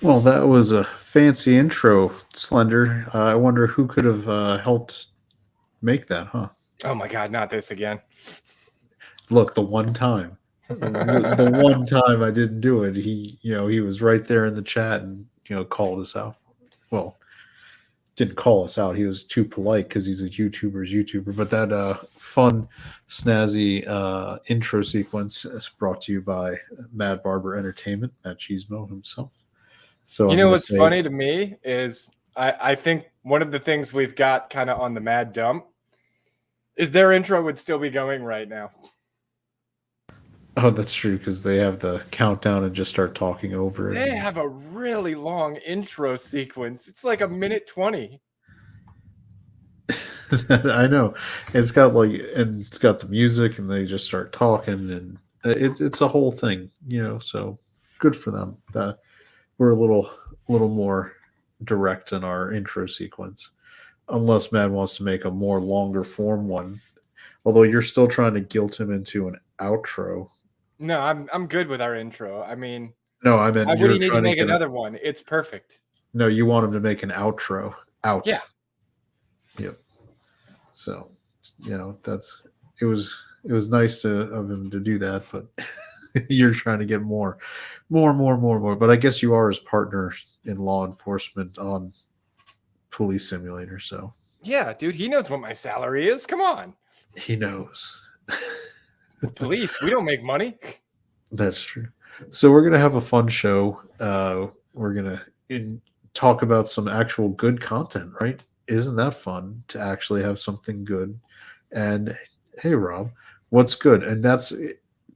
Well, that was a fancy intro, Slender. I wonder who could have helped make that, huh? Oh my God, not this again. Look, the one time I didn't do it, he was right there in the chat and called us out. Well, didn't call us out. He was too polite because he's a YouTuber's YouTuber. But that fun, snazzy intro sequence is brought to you by Mad Barber Entertainment, Matt Cheesemo himself. So You I'm know going to what's say, funny to me is I think one of the things we've got kind of on the mad dump is their intro would still be going right now. oh, that's true because they have the countdown and just start talking over it. They have a really long intro sequence. It's like a minute 20. I know. It's got the music, and they just start talking, and it's a whole thing. So good for them. We're a little more direct in our intro sequence, unless Matt wants to make a more longer form one. Although you're still trying to guilt him into an outro. No, I'm good with our intro. I mean, No, I why meant would you're he need to trying to make get a. another one? It's perfect. No, you want him to make an outro. Out. Yeah. Yep. So, that's it was it was nice of him to do that, but you're trying to get more. But I guess you are his partner in law enforcement on Police Simulator, so Yeah, dude, he knows what my salary is. Come on. he knows. Police, we don't make money. That's true. So we're gonna have a fun show. We're gonna talk about some actual good content, right? Isn't that fun to actually have something good? And hey, Rob, what's good? And that's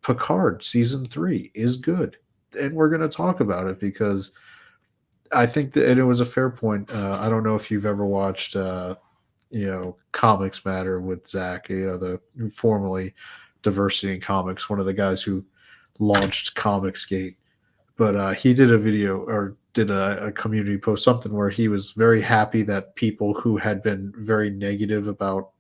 Picard season 3 is good, and we're gonna talk about it because I think that and it was a fair point. I don't know if you've ever watched, Comics Matter with Zach. The formerly Diversity in Comics, one of the guys who launched Comicsgate. But he did a video or did a community post, something where he was very happy that people who had been very negative about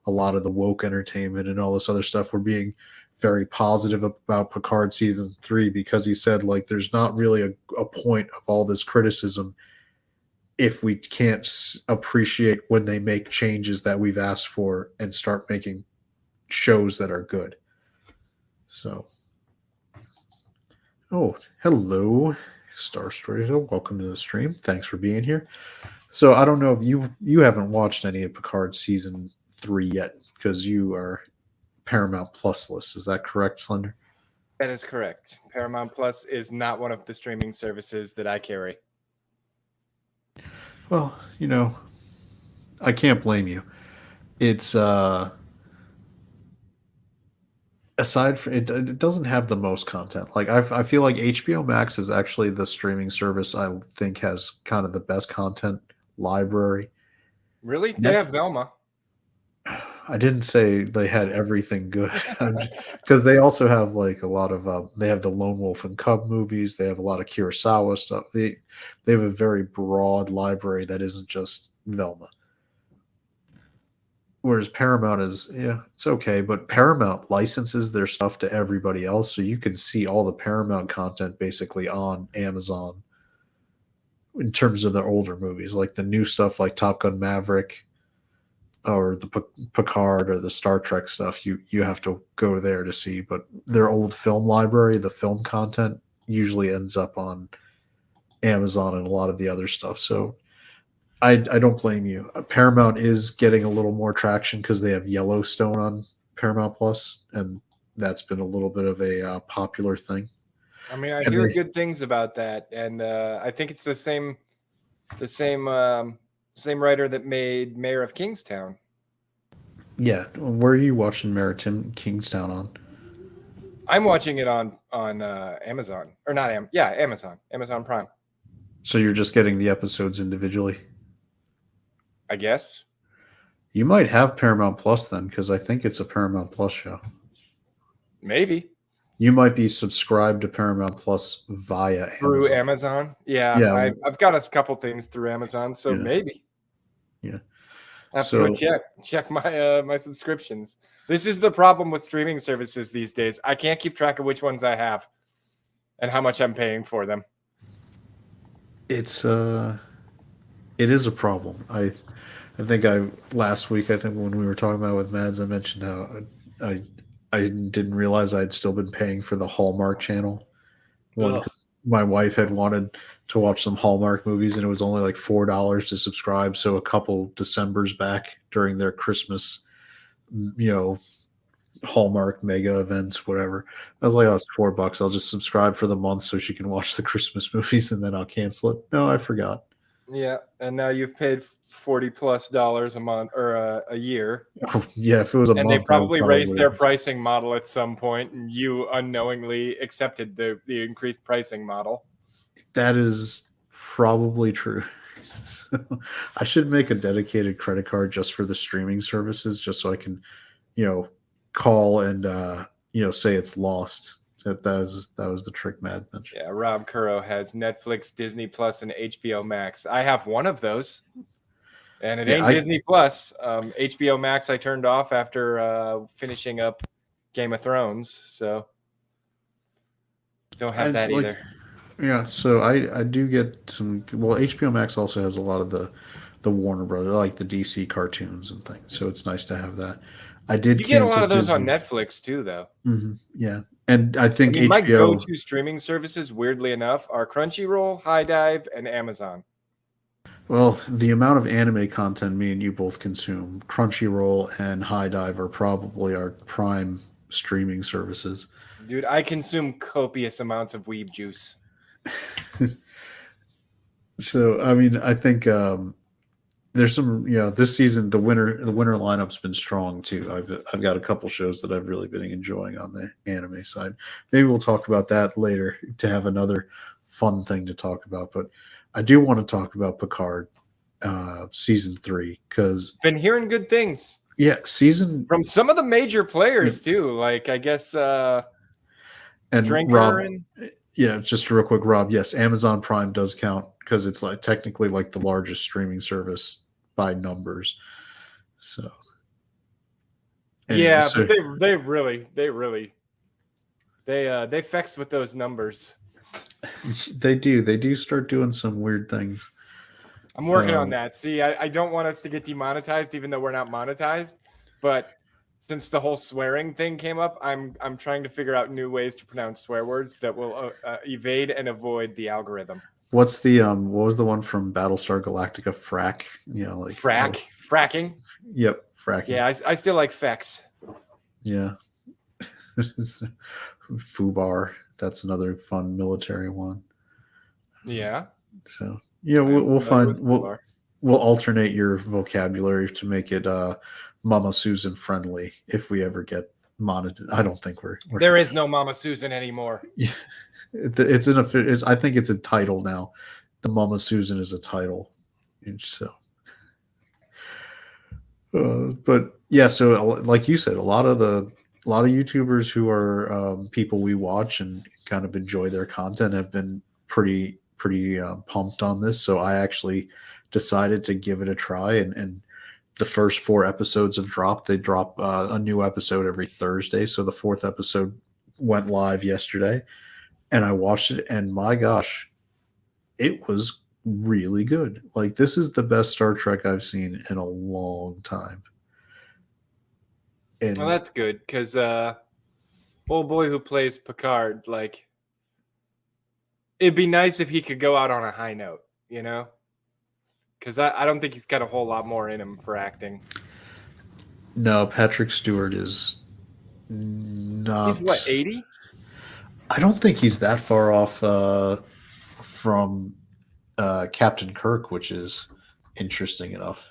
a lot of the woke entertainment and all this other stuff were being very positive about Picard season 3 because he said like there's not really a point of all this criticism if we can't appreciate when they make changes that we've asked for and start making shows that are good. So, oh, hello, Star Story. Welcome to the stream. Thanks for being here. So, I don't know if you haven't watched any of Picard season 3 yet because you are Paramount Plus list. Is that correct, Slender? That is correct. Paramount Plus is not one of the streaming services that I carry. Well, I can't blame you. It's aside from it doesn't have the most content. Like I feel like HBO Max is actually the streaming service I think has kind of the best content library. Really? They Netflix, have Velma. I didn't say they had everything good because they also have like a lot of they have the Lone Wolf and Cub movies. They have a lot of Kurosawa stuff. They have a very broad library that isn't just Velma. Whereas Paramount is, yeah, it's okay, but Paramount licenses their stuff to everybody else, so you can see all the Paramount content basically on Amazon in terms of the older movies, like the new stuff like Top Gun Maverick or the Picard or the Star Trek stuff. You have to go there to see, but their old film library, the film content, usually ends up on Amazon and a lot of the other stuff. So I don't blame you. Paramount is getting a little more traction because they have Yellowstone on Paramount Plus, and that's been a little bit of a popular thing. I mean, I And hear they, good things about that, and I think it's the same writer that made Mayor of Kingstown. yeah, where are you watching Maritime Kingstown on? I'm watching it on Amazon or not yeah, Amazon Prime, So you're just getting the episodes individually. I guess. You might have Paramount Plus then, because I think it's a Paramount Plus show. Maybe You might be subscribed to Paramount Plus via through Amazon. Amazon. Yeah, Yeah, I've got a couple things through Amazon, so yeah, maybe yeah. I have to go So check my subscriptions. This is the problem with streaming services these days. I can't keep track of which ones I have and how much I'm paying for them. It's it is a problem. I think I last week, I think when we were talking about it with Mads, I mentioned how I I didn't realize I'd still been paying for the Hallmark channel. One, Ugh. 'cause my wife had wanted to watch some Hallmark movies, and it was only like $4 to subscribe. So a couple Decembers back during their Christmas, you know, Hallmark mega events, whatever. I was like, oh, it's $4. I'll just subscribe for the month so she can watch the Christmas movies, and then I'll cancel it. No, I forgot. Yeah, and now you've paid $40+ a month or a year, Oh, yeah, if it was a and they month, I would probably raised probably. their pricing model at some point, and you unknowingly accepted the increased pricing model. That is probably true. So, I should make a dedicated credit card just for the streaming services, just so I can, you know, call and say it's lost. That was the trick Mad mentioned. Yeah, Rob Curro has Netflix, Disney Plus, and HBO Max. I have one of those, and it Yeah, ain't I Disney Plus. HBO Max I turned off after finishing up Game of Thrones, so don't have it's that like either. yeah. So I do get some. Well, HBO Max also has a lot of the Warner Brother, like the DC cartoons and things. So it's nice to have that. I did You get a lot cancel of those on Disney. Netflix too, though. Yeah, and I I think mean, my HBO. go-to streaming services, weirdly enough, are Crunchyroll, High Dive, and Amazon. Well, the amount of anime content me and you both consume, Crunchyroll and High Dive are probably our prime streaming services. Dude, I consume copious amounts of weeb juice. So, I mean, I think there's some, this season the winter lineup's been strong too. I've got a couple shows that I've really been enjoying on the anime side. Maybe we'll talk about that later to have another fun thing to talk about. But I do want to talk about Picard season 3 because Been hearing good things yeah, season from some of the major players too. Like I guess and Drinker Rob, and yeah, just real quick, Rob. Yes, Amazon Prime does count because it's like technically like the largest streaming service by numbers. So anyway, yeah, so but they flex with those numbers. they do start doing some weird things. I'm working on that. See, I don't want us to get demonetized, even though we're not monetized. But since the whole swearing thing came up, I'm trying to figure out new ways to pronounce swear words that will evade and avoid the algorithm. What's the what was the one from Battlestar Galactica? Frack, like Fracking. Yep, fracking. Yeah, I still like fex. Yeah, Fubar. That's another fun military one. Yeah. So we'll find Fubar. we'll alternate your vocabulary to make it Mama Susan friendly if we ever get monetized. I don't think we're There is no Mama Susan anymore. it's I think it's a title now. The Mama Susan is a title, and so. But yeah, so like you said, a lot of YouTubers who are people we watch and kind of enjoy their content have been pretty pumped on this. So I actually decided to give it a try, and the first 4 episodes have dropped. They drop a new episode every Thursday. So the 4th episode went live yesterday, and I watched it, and my gosh, it was really good. Like this is the best Star Trek I've seen in a long time. Well, And that's good because old boy who plays Picard, like, it'd be nice if he could go out on a high note, Because I don't think he's got a whole lot more in him for acting. no, Patrick Stewart is not. He's what, 80? I don't think he's that far off from Captain Kirk, which is interesting enough.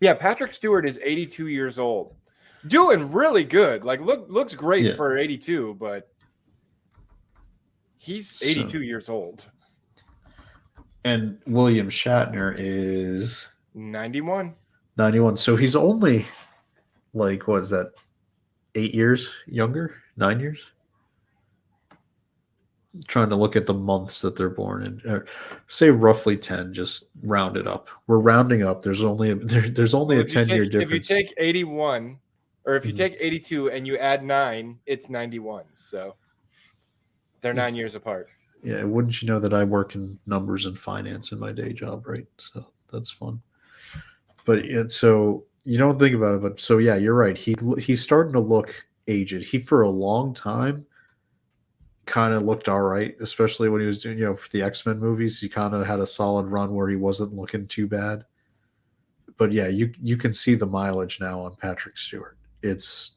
Yeah, Patrick Stewart is 82 years old. Doing really good. Like looks great for 82, but he's 82 years old. And William Shatner is 91. 91. So he's only like, what is that, 8 years younger? 9 years? Trying to look at the months that they're born in. Say roughly 10, just round it up. We're rounding up. There's only a 10-year difference. If you take 81, or if you take 82 and you add 9, it's 91. So they're 9 years apart. Yeah, wouldn't you know that I work in numbers and finance in my day job, right? So that's fun. But so you don't think about it, but so yeah, you're right. He's starting to look aged. He for a long time kind of looked all right, especially when he was doing, for the X-Men movies. He kind of had a solid run where he wasn't looking too bad. But yeah, you can see the mileage now on Patrick Stewart. It's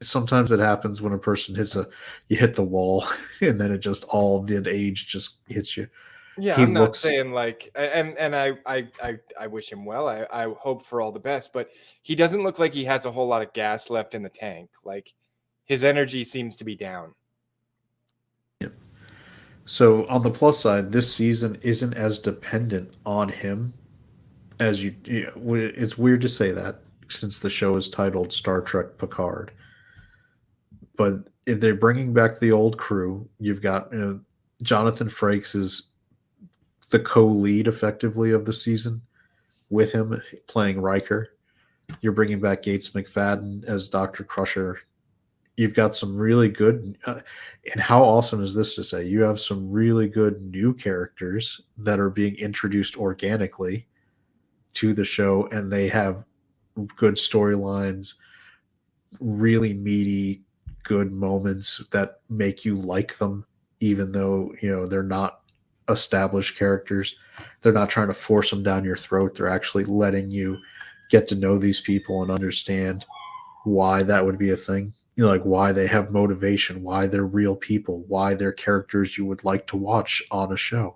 sometimes it happens when a person you hit the wall and then it just all the age just hits you. Yeah, He I'm not looks saying like, and I wish him well. I hope for all the best, but he doesn't look like he has a whole lot of gas left in the tank. Like his energy seems to be down. so on the plus side, this season isn't as dependent on him as it's weird to say that since the show is titled Star Trek Picard, but if they're bringing back the old crew. You've got Jonathan Frakes is the co-lead effectively of the season with him playing Riker. You're bringing back Gates McFadden as Dr. Crusher. You've got some really good and how awesome is this to say? You have some really good new characters that are being introduced organically to the show, and they have good storylines, really meaty, good moments that make you like them, even though they're not established characters. They're not trying to force them down your throat. They're actually letting you get to know these people and understand why that would be a thing. Like why they have motivation, why they're real people, why they're characters you would like to watch on a show.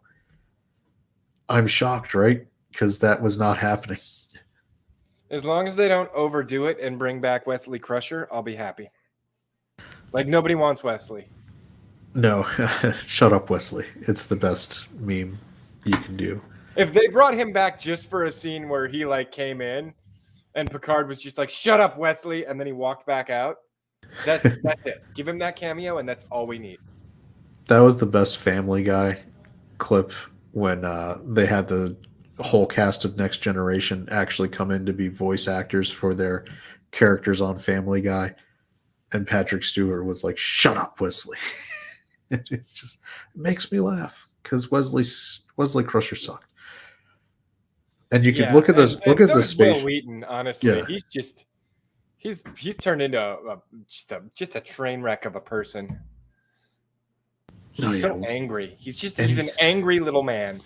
I'm shocked, right? Because that was not happening. As long as they don't overdo it and bring back Wesley Crusher, I'll be happy. Like nobody wants Wesley. No, shut up, Wesley. It's the best meme you can do. If they brought him back just for a scene where he like came in and Picard was just like, "Shut up, Wesley," and then he walked back out, that's it. Give him that cameo, and that's all we need. That was the best Family Guy clip when they had the whole cast of Next Generation actually come in to be voice actors for their characters on Family Guy, and Patrick Stewart was like, "Shut up, Wesley." It makes me laugh because Wesley Crusher sucked. And you could look at this, look and at so the is Will space. Wheaton. Honestly, Yeah, he's turned into just a train wreck of a person. He's so angry. He's an angry little man.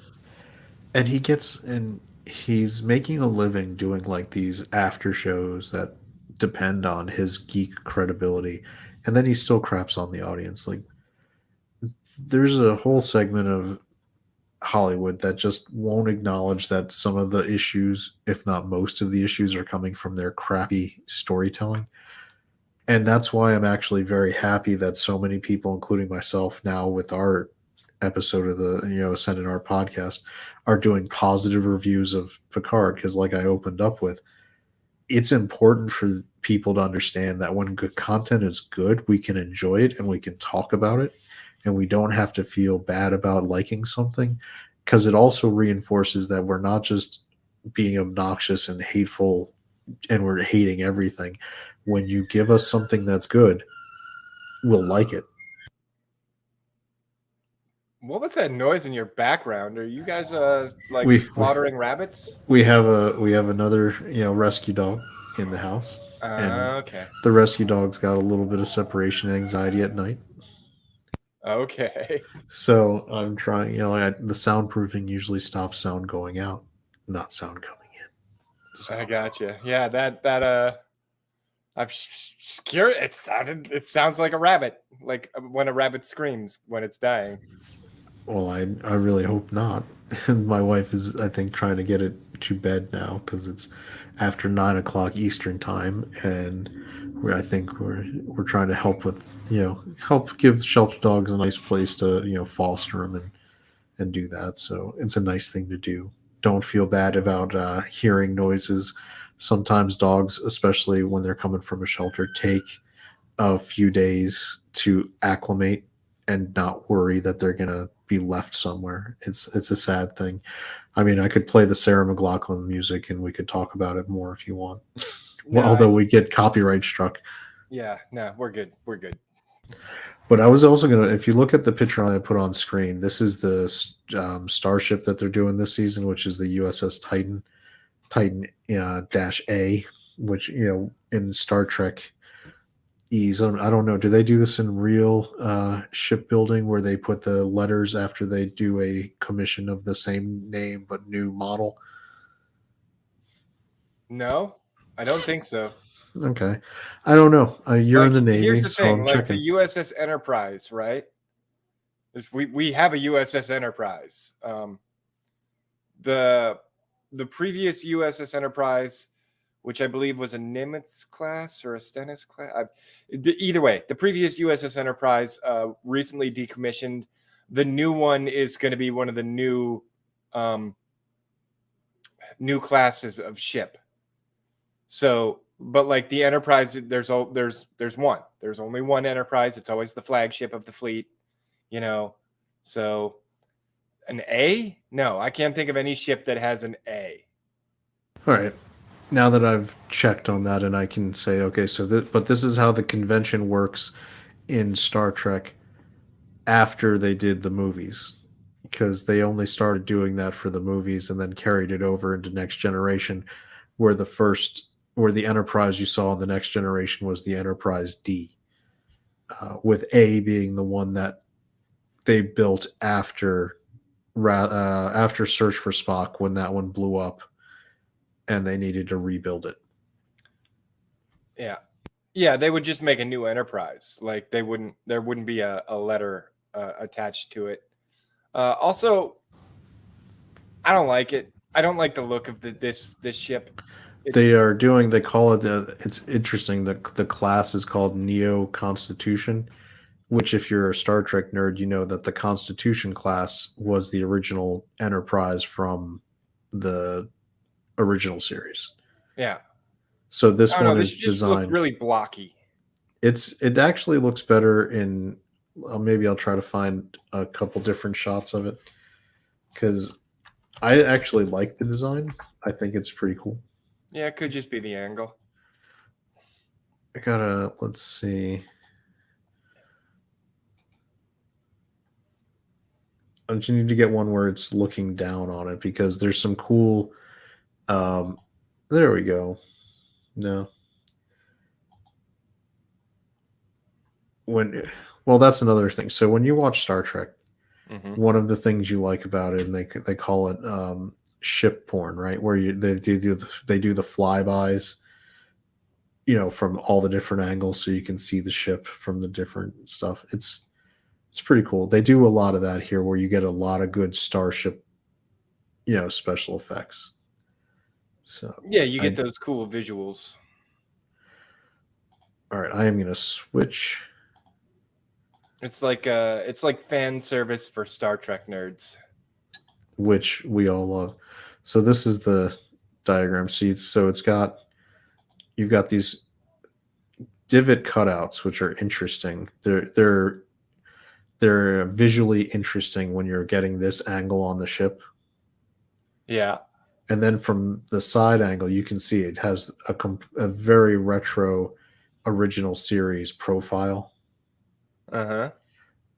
And he's making a living doing like these after shows that depend on his geek credibility, and then he still craps on the audience. Like there's a whole segment of Hollywood that just won't acknowledge that some of the issues, if not most of the issues, are coming from their crappy storytelling. And that's why I'm actually very happy that so many people, including myself, now with our episode of the Ascendant Art podcast, are doing positive reviews of Picard. Because, like I opened up with, it's important for people to understand that when good content is good, we can enjoy it and we can talk about it, and we don't have to feel bad about liking something, because it also reinforces that we're not just being obnoxious and hateful and we're hating everything. When you give us something that's good, we'll like it. What was that noise in your background? Are you guys like We slaughtering rabbits? we have another rescue dog in the house, and Okay. the rescue dog's got a little bit of separation anxiety at night. Okay. So I'm trying, the soundproofing usually stops sound going out, not sound coming in. So, I gotcha. Yeah, I'm scared. It sounds like a rabbit, like when a rabbit screams when it's dying. well, I really hope not. My wife is, I think, trying to get it to bed now because it's after 9 o'clock Eastern time, and I think we're trying to help with help give shelter dogs a nice place to foster them and do that. So it's a nice thing to do. Don't feel bad about hearing noises. Sometimes dogs, especially when they're coming from a shelter, take a few days to acclimate and not worry that they're gonna be left somewhere. It's a sad thing. I mean, I could play the Sarah McLachlan music and we could talk about it more if you want. No, Although we get copyright struck. Yeah, no, we're good. We're good. But I was also gonna, if you look at the picture I put on screen, this is the starship that they're doing this season, which is the USS Titan, Titan dash A, which in Star Trek E's. I don't know. Do they do this in real shipbuilding where they put the letters after they do a commission of the same name but new model? No, I don't think so. Okay, I don't know. You're in Like, the here's Navy, the so thing, I'm like the checking. USS Enterprise, right? We have a USS Enterprise. The previous USS Enterprise, which I believe was a Nimitz class or a Stennis class. Either way, the previous USS Enterprise recently decommissioned. The new one is going to be one of the new classes of ship. So, but like the Enterprise, there's one. There's only one Enterprise. It's always the flagship of the fleet, you know. So, an A? No, I can't think of any ship that has an A. All right. Now that I've checked on that, and I can say, okay, but this is how the convention works in Star Trek after they did the movies, because they only started doing that for the movies and then carried it over into Next Generation, where the Enterprise you saw in the Next Generation was the Enterprise D, with A being the one that they built after Search for Spock, when that one blew up and they needed to rebuild it. Yeah. Yeah, they would just make a new Enterprise. Like there wouldn't be a letter attached to it. Also, I don't like it. I don't like the look of this ship. They It's are doing. They call it. It's interesting. The class is called Neo Constitution, which, if you're a Star Trek nerd, you know that the Constitution class was the original Enterprise from the original series. yeah. So I this don't know. one This is just looked designed. really blocky. It actually looks better in. Maybe I'll try to find a couple different shots of it, because I actually like the design. I think it's pretty cool. Yeah, it could just be the angle. I gotta, let's see. I just need to get one where it's looking down on it, because there's some cool. Um, there we go. No. Well, that's another thing. So when you watch Star Trek, Mm-hmm. one of the things you like about it, and they call it ship porn, right? Where they do the flybys, from all the different angles, so you can see the ship from the different stuff. It's pretty cool. They do a lot of that here, where you get a lot of good starship, special effects. So Yeah, you I get those cool visuals. all right, I am going to switch. It's like fan service for Star Trek nerds. Which we all love. So this is the diagram sheets. So you've got these divot cutouts, which are interesting. They're visually interesting when you're getting this angle on the ship. Yeah. And then from the side angle, you can see it has a very retro original series profile. Uh-huh.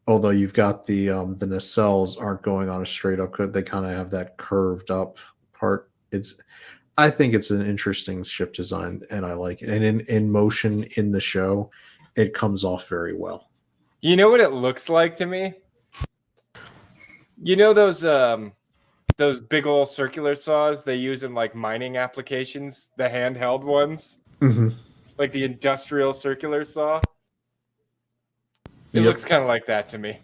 Although you've got the nacelles aren't going on a straight up, they kind of have that curved up part. I think it's an interesting ship design, and I like it. And in motion in the show, it comes off very well. You know what it looks like to me? You know those big old circular saws they use in like mining applications, the handheld ones, Mm-hmm. like the industrial circular saw. It Yep. looks kind of like that to me.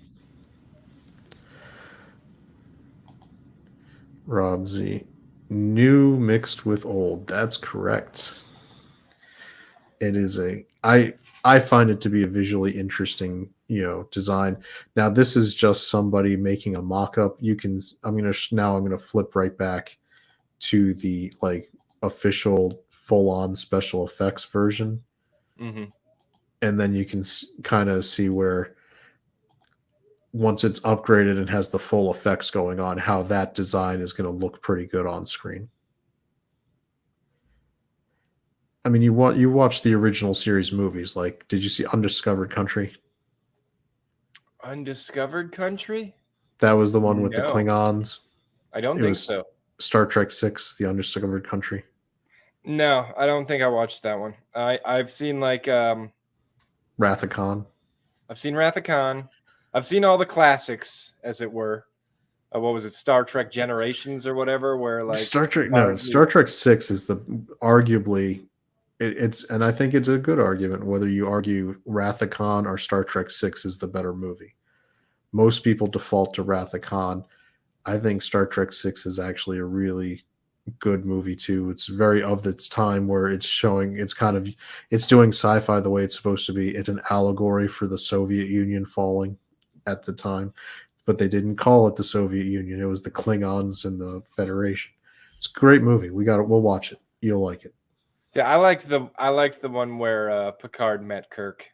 Rob Z. New mixed with old. That's correct. It is I find it to be a visually interesting, design. Now this is just somebody making a mock-up. I'm gonna flip right back to the official full-on special effects version, Mm-hmm. and then you can kind of see where, once it's upgraded and has the full effects going on, how that design is going to look pretty good on screen. I mean, you watch the original series movies. Like, did you see Undiscovered Country? Undiscovered Country? That was the one with the No, Klingons. I don't It think was so. Star Trek Six: The Undiscovered Country. No, I don't think I watched that one. I've seen like Wrath of Khan. I've seen Wrath of Khan. I've seen all the classics, as it were. What was it, Star Trek Generations or whatever, where like Star Trek. No, Picard Star Trek Six is the arguably. It's and I think it's a good argument whether you argue Wrath of Khan or Star Trek Six is the better movie. Most people default to Wrath of Khan. I think Star Trek Six is actually a really good movie too. It's very of its time where it's showing it's doing sci-fi the way it's supposed to be. It's an allegory for the Soviet Union falling at the time, but they didn't call it the Soviet Union. It was the Klingons and the Federation. It's a great movie. We'll watch it. You'll like it. Yeah, I liked the one where Picard met Kirk.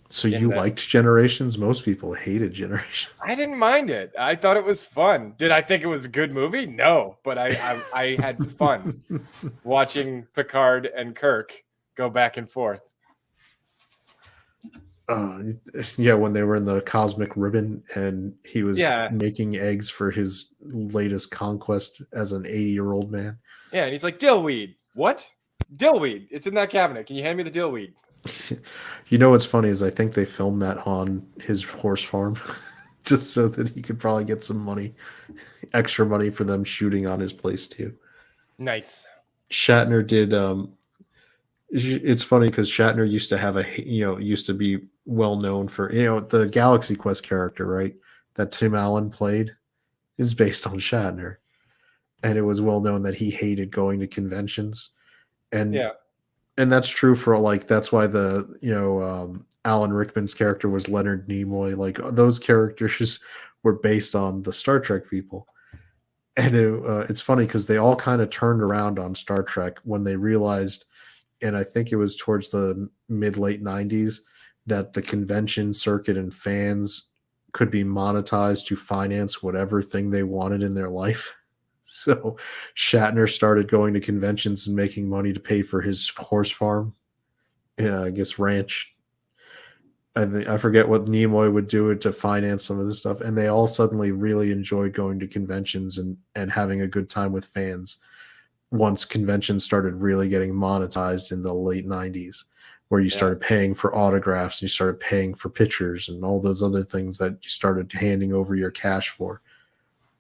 So you liked Generations? Most people hated Generations. I didn't mind it. I thought it was fun. Did I think it was a good movie? No, but I had fun watching Picard and Kirk go back and forth. Yeah, when they were in the cosmic ribbon and he was making eggs for his latest conquest as an 80-year-old man. Yeah, and he's like, dillweed. What? Dillweed. It's in that cabinet. Can you hand me the dillweed? You know what's funny is I think they filmed that on his horse farm just so that he could probably get some money, extra money for them shooting on his place too. Nice. Shatner did. It's funny because Shatner used to have used to be well known for the Galaxy Quest character, right? That Tim Allen played is based on Shatner, and it was well known that he hated going to conventions, and that's true for that's why Alan Rickman's character was Leonard Nimoy. Like those characters were based on the Star Trek people, and it's funny because they all kind of turned around on Star Trek when they realized. And I think it was towards the late 90s that the convention circuit and fans could be monetized to finance whatever thing they wanted in their life. So Shatner started going to conventions and making money to pay for his horse farm, I guess ranch. I forget what Nimoy would do to finance some of this stuff. And they all suddenly really enjoyed going to conventions and having a good time with fans. Once conventions started really getting monetized in the late 90s, where you started paying for autographs, and you started paying for pictures and all those other things that you started handing over your cash for.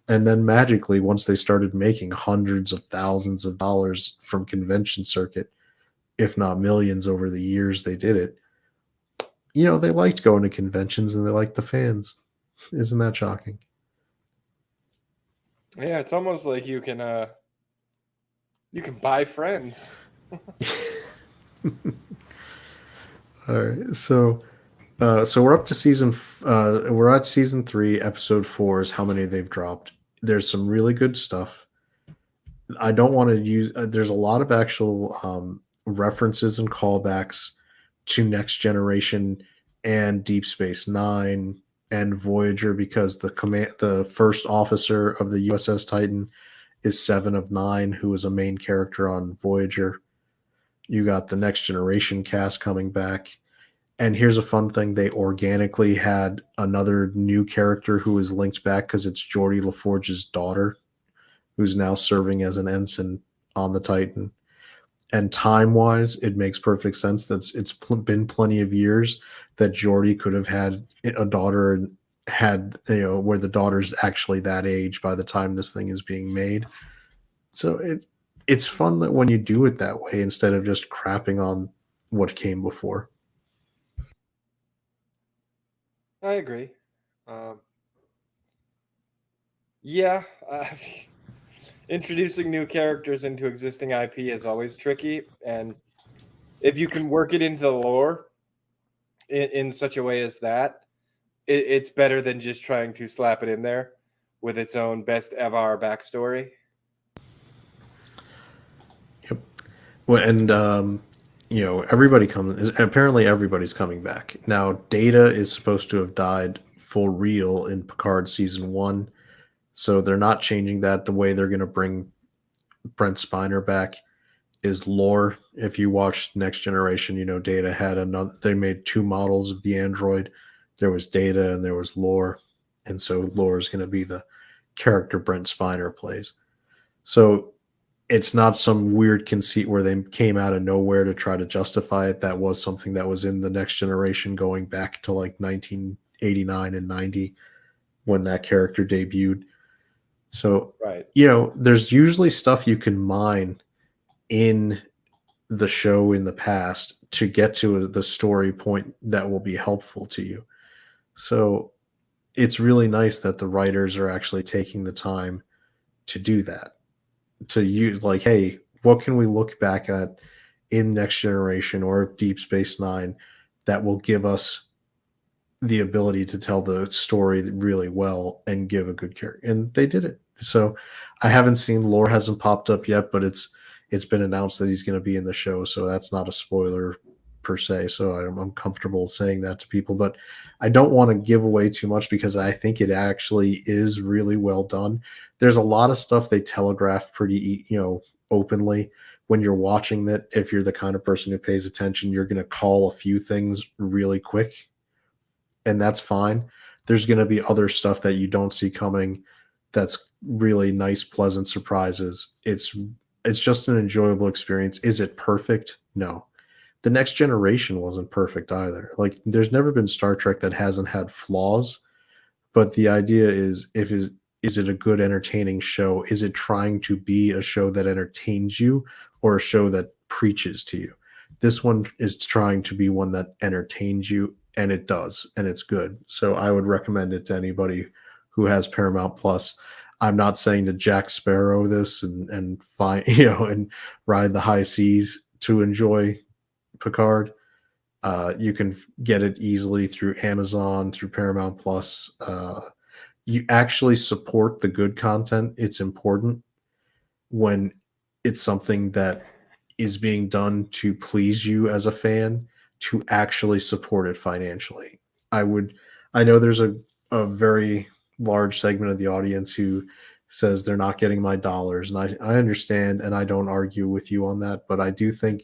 And then magically, once they started making hundreds of thousands of dollars from convention circuit, if not millions over the years they did it, they liked going to conventions and they liked the fans. Isn't that shocking? Yeah, it's almost like you can buy friends. All right, so we're up to we're at season 3, episode 4 is how many they've dropped. There's some really good stuff. I don't want to use. There's a lot of actual references and callbacks to Next Generation and Deep Space Nine and Voyager because the first officer of the USS Titan is 7 of 9, who is a main character on Voyager. You got the Next Generation cast coming back. And here's a fun thing. They organically had another new character who is linked back because it's Geordi LaForge's daughter, who's now serving as an ensign on the Titan. And time-wise, it makes perfect sense that it's been plenty of years that Geordi could have had a daughter and had where the daughter's actually that age by the time this thing is being made. So it's fun that when you do it that way instead of just crapping on what came before. I agree. Introducing new characters into existing IP is always tricky, and if you can work it into the lore in such a way as that, it's better than just trying to slap it in there with its own best ever backstory. Yep. Well, and apparently everybody's coming back. Now, Data is supposed to have died for real in Picard season 1, so they're not changing that. The way they're going to bring Brent Spiner back is lore. If you watch Next Generation, Data had they made 2 models of the android, there was Data and there was Lore, and so Lore is going to be the character Brent Spiner plays. So it's not some weird conceit where they came out of nowhere to try to justify it. That was something that was in the Next Generation going back to like 1989 and 90 when that character debuted. So, Right. there's usually stuff you can mine in the show in the past to get to the story point that will be helpful to you. So, it's really nice that the writers are actually taking the time to do that. To use, like, hey, what can we look back at in Next Generation or Deep Space Nine that will give us the ability to tell the story really well and give a good character? And they did it. So I haven't seen, Lore hasn't popped up yet, but it's been announced that he's going to be in the show, so that's not a spoiler per se. So I'm comfortable saying that to people, but I don't want to give away too much because I think it actually is really well done. There's a lot of stuff they telegraph pretty, openly when you're watching that. If you're the kind of person who pays attention, you're going to call a few things really quick, and that's fine. There's going to be other stuff that you don't see coming that's really nice, pleasant surprises. It's just an enjoyable experience. Is it perfect? No. The Next Generation wasn't perfect either. Like, there's never been Star Trek that hasn't had flaws, but the idea is, is it a good entertaining show? Is it trying to be a show that entertains you or a show that preaches to you? This one is trying to be one that entertains you, and it does, and it's good. So I would recommend it to anybody who has Paramount Plus. I'm not saying to Jack Sparrow this and find and ride the high seas to enjoy Picard. You can get it easily through Amazon, through Paramount Plus. You actually support the good content. It's important when it's something that is being done to please you as a fan, to actually support it financially. I know there's a very large segment of the audience who says they're not getting my dollars, and I understand, and I don't argue with you on that, but I do think,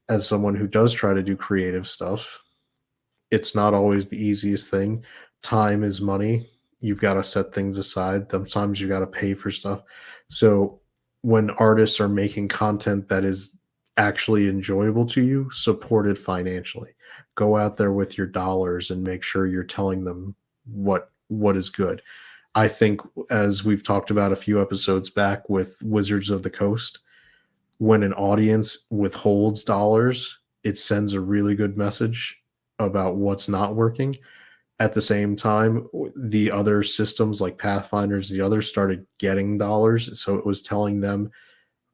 as someone who does try to do creative stuff, it's not always the easiest thing. Time is money. You've got to set things aside. Sometimes you got to pay for stuff. So when artists are making content that is actually enjoyable to you, support it financially. Go out there with your dollars and make sure you're telling them what is good. I think, as we've talked about a few episodes back with Wizards of the Coast, when an audience withholds dollars, it sends a really good message about what's not working. At the same time, the other systems like Pathfinders, the others started getting dollars. So it was telling them,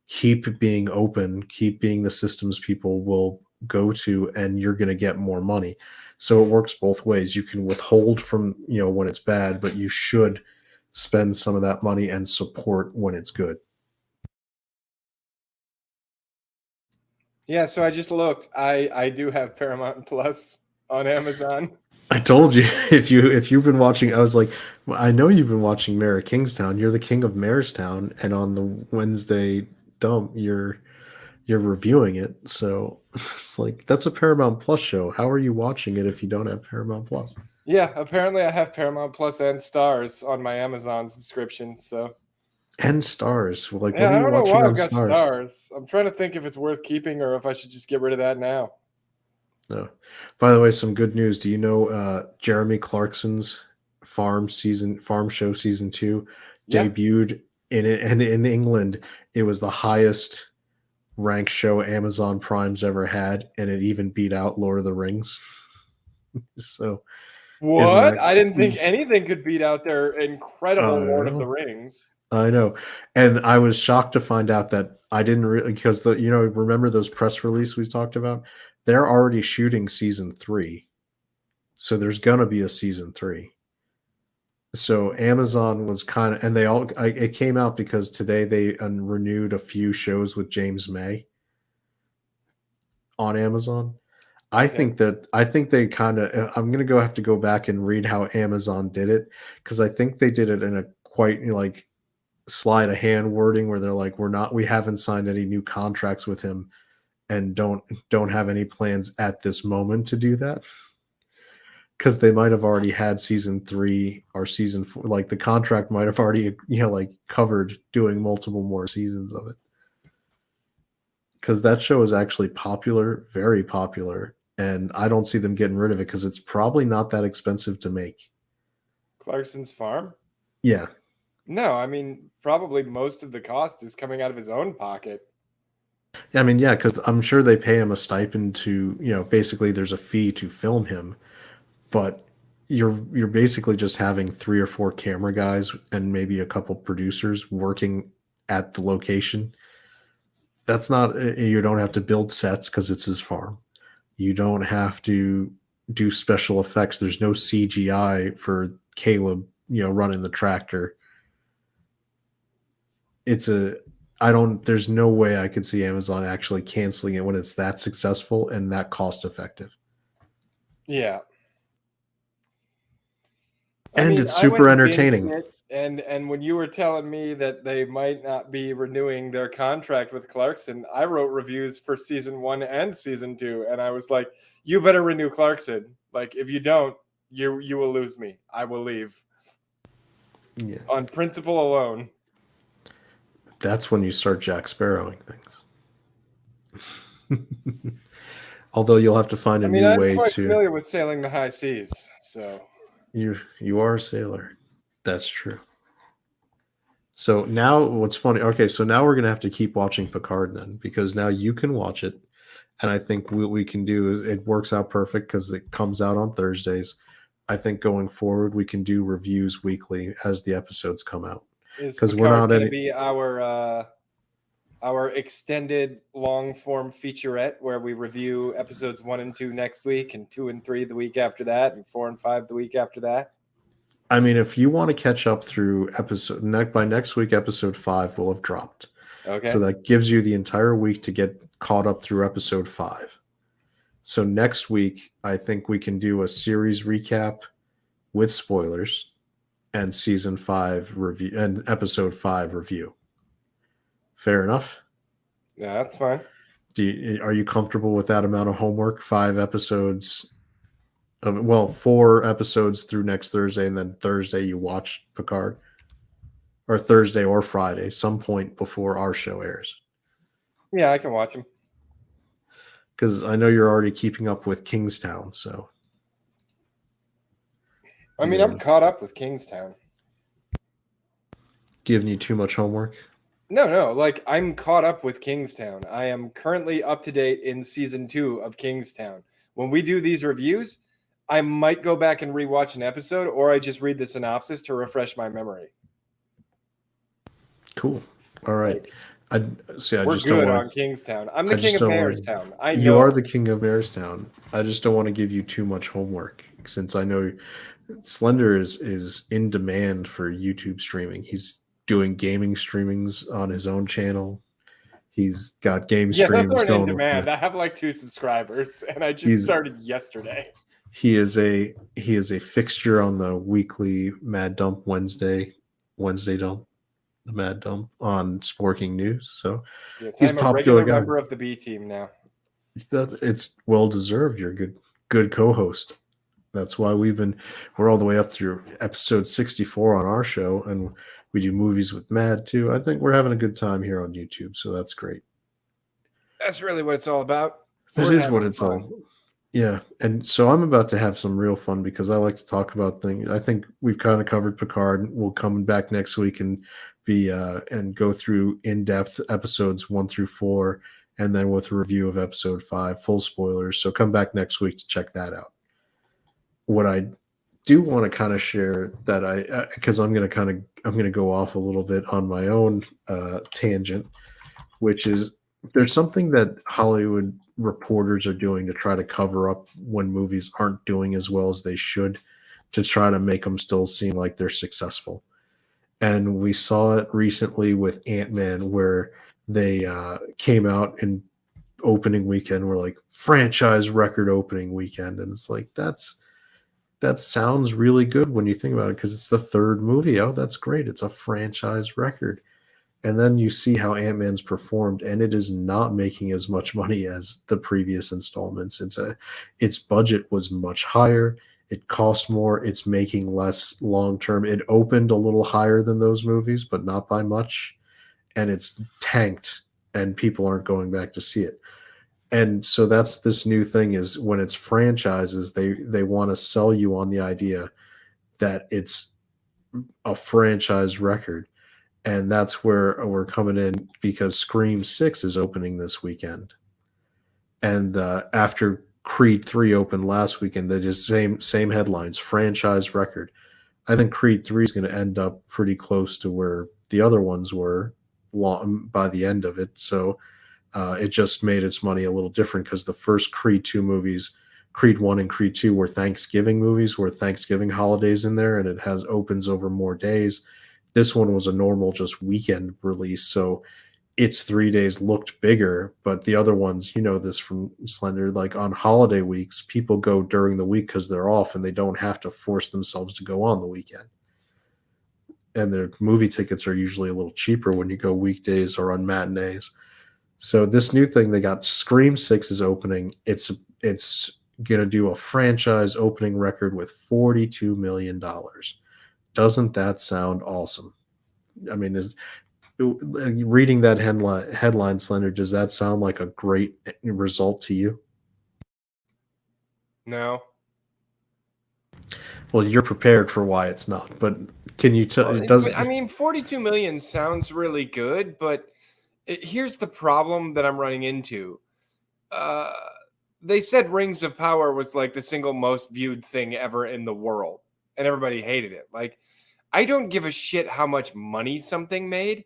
keep being open, keep being the systems people will go to, and you're going to get more money. So it works both ways. You can withhold from, when it's bad, but you should spend some of that money and support when it's good. Yeah, so I just looked. I do have Paramount Plus on Amazon. I told you, if you've been watching, I was like, well, I know you've been watching Mayor of Kingstown. You're the king of Mayorstown, and on the Wednesday dump, you're reviewing it. So it's like, that's a Paramount Plus show. How are you watching it if you don't have Paramount Plus? Yeah, apparently I have Paramount Plus and Stars on my Amazon subscription. So And Stars, like, yeah, what are I you don't know watching why on I've got Stars? Stars. I'm trying to think if it's worth keeping or if I should just get rid of that now. No. By the way, some good news. Do you know Jeremy Clarkson's Farm Show season 2 Yeah. debuted in England? It was the highest ranked show Amazon Prime's ever had, and it even beat out Lord of the Rings. So What? I didn't think anything could beat out their incredible Lord of the Rings. I know. And I was shocked to find out that I didn't really, because remember those press release we talked about? They're already shooting season 3. So there's gonna be a season 3. So Amazon was kind of, and it came out because today they renewed a few shows with James May on Amazon. I think they kind of, I'm going to have to go back and read how Amazon did it, because I think they did it in a quite like sleight of hand wording where they're like, we haven't signed any new contracts with him and don't have any plans at this moment to do that. because they might have already had season 3 or season 4. Like the contract might have already, like covered doing multiple more seasons of it. Because that show is actually popular, very popular, and I don't see them getting rid of it because it's probably not that expensive to make. Clarkson's Farm? Yeah. No, I mean, probably most of the cost is coming out of his own pocket. Yeah, I mean, yeah, because I'm sure they pay him a stipend to, basically there's a fee to film him, but you're basically just having 3 or 4 camera guys and maybe a couple producers working at the location. That's not, you don't have to build sets because it's his farm. You don't have to do special effects. There's no CGI for Caleb, running the tractor. There's no way I could see Amazon actually canceling it when it's that successful and that cost effective. Yeah. And it's super entertaining. And when you were telling me that they might not be renewing their contract with Clarkson, I wrote reviews for season 1 and season 2, and I was like, "You better renew Clarkson. Like, if you don't, you will lose me. I will leave." Yeah. On principle alone. That's when you start Jack Sparrowing things. Although you'll have to find a new way I'm quite to. familiar with sailing the high seas, so you are a sailor. That's true. So now what's funny, okay, so now we're going to have to keep watching Picard then, because now you can watch it. And I think what we can do is it works out perfect because it comes out on Thursdays. I think going forward, we can do reviews weekly as the episodes come out. Because we're not going to be our extended long form featurette where we review episodes 1 and 2 next week, and 2 and 3 the week after that, and 4 and 5 the week after that. I mean, if you want to catch up through by next week, episode 5 will have dropped. Okay. So that gives you the entire week to get caught up through episode 5. So next week, I think we can do a series recap with spoilers and season 5 review and episode 5 review. Fair enough? Yeah, that's fine. Are you comfortable with that amount of homework? 5 episodes. 4 episodes through next Thursday, and then Thursday you watch Picard, or Thursday or Friday, some point before our show airs. Yeah, I can watch them. Because I know you're already keeping up with Kingstown, so. I mean, I'm caught up with Kingstown. Giving you too much homework? No, like I'm caught up with Kingstown. I am currently up to date in season 2 of Kingstown. When we do these reviews, I might go back and rewatch an episode, or I just read the synopsis to refresh my memory. Cool. All right. We're good on Kingstown. I'm the king of Mayorstown. I know. You are the king of Mayorstown. I just don't want to give you too much homework, since I know Slender is in demand for YouTube streaming. He's doing gaming streamings on his own channel. He's got game streams those going. In demand. I have like 2 subscribers, and I just started yesterday. He is a fixture on the weekly Mad Dump Wednesday Dump, the Mad Dump on Sporking News. So yes, he's a regular member of the B team now. It's well deserved. You're a good co-host. That's why we're all the way up through episode 64 on our show, and we do movies with Mad too. I think we're having a good time here on YouTube, so that's great. That's really what it's all about. That is what it's all. Yeah, and so I'm about to have some real fun because I like to talk about things. I think we've kind of covered Picard. We'll come back next week and and go through in-depth episodes 1 through 4, and then with a review of episode 5, full spoilers. So come back next week to check that out. What I do want to kind of share that because I'm going to go off a little bit on my own tangent, which is there's something that Hollywood reporters are doing to try to cover up when movies aren't doing as well as they should, to try to make them still seem like they're successful. And we saw it recently with Ant-Man, where they came out in opening weekend, were like franchise record opening weekend. And it's like, that sounds really good when you think about it, because it's the 3rd movie. Oh, that's great. It's a franchise record. And then you see how Ant-Man's performed, and it is not making as much money as the previous installments. Its budget was much higher. It cost more. It's making less long term. It opened a little higher than those movies, but not by much. And it's tanked, and people aren't going back to see it. And so that's this new thing is when it's franchises, they want to sell you on the idea that it's a franchise record. And that's where we're coming in because Scream 6 is opening this weekend. And after Creed 3 opened last weekend, they just same headlines, franchise record. I think Creed 3 is going to end up pretty close to where the other ones were by the end of it. So it just made its money a little different because the first Creed 2 movies, Creed 1 and Creed 2, were Thanksgiving movies, where Thanksgiving holidays in there, and it has opens over more days. This one was a normal just weekend release, so its 3 days looked bigger, but the other ones, you know this from Slender, like on holiday weeks, people go during the week because they're off and they don't have to force themselves to go on the weekend. And their movie tickets are usually a little cheaper when you go weekdays or on matinees. So this new thing, they got Scream 6 is opening. It's gonna do a franchise opening record with $42 million. Doesn't that sound awesome? I mean, reading that headline, Slender, does that sound like a great result to you? No. Well, you're prepared for why it's not, but can you tell? It doesn't. I mean, 42 million sounds really good, but here's the problem that I'm running into. They said Rings of Power was like the single most viewed thing ever in the world, and everybody hated it. Like, I don't give a shit how much money something made.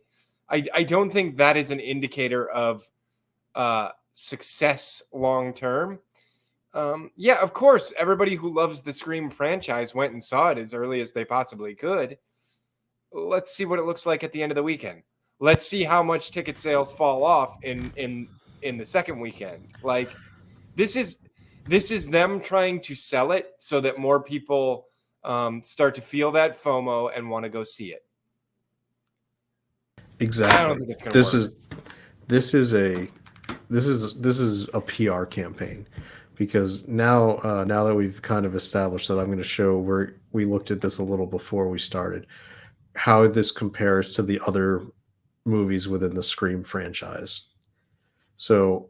I don't think that is an indicator of success long term. Yeah, of course, everybody who loves the Scream franchise went and saw it as early as they possibly could. Let's see what it looks like at the end of the weekend. Let's see how much ticket sales fall off in the second weekend. Like, this is them trying to sell it so that more people start to feel that FOMO and want to go see it. Exactly. I don't think it's going to work. This is a PR campaign because now that we've kind of established that, I'm going to show where we looked at this a little before we started, how this compares to the other movies within the Scream franchise. So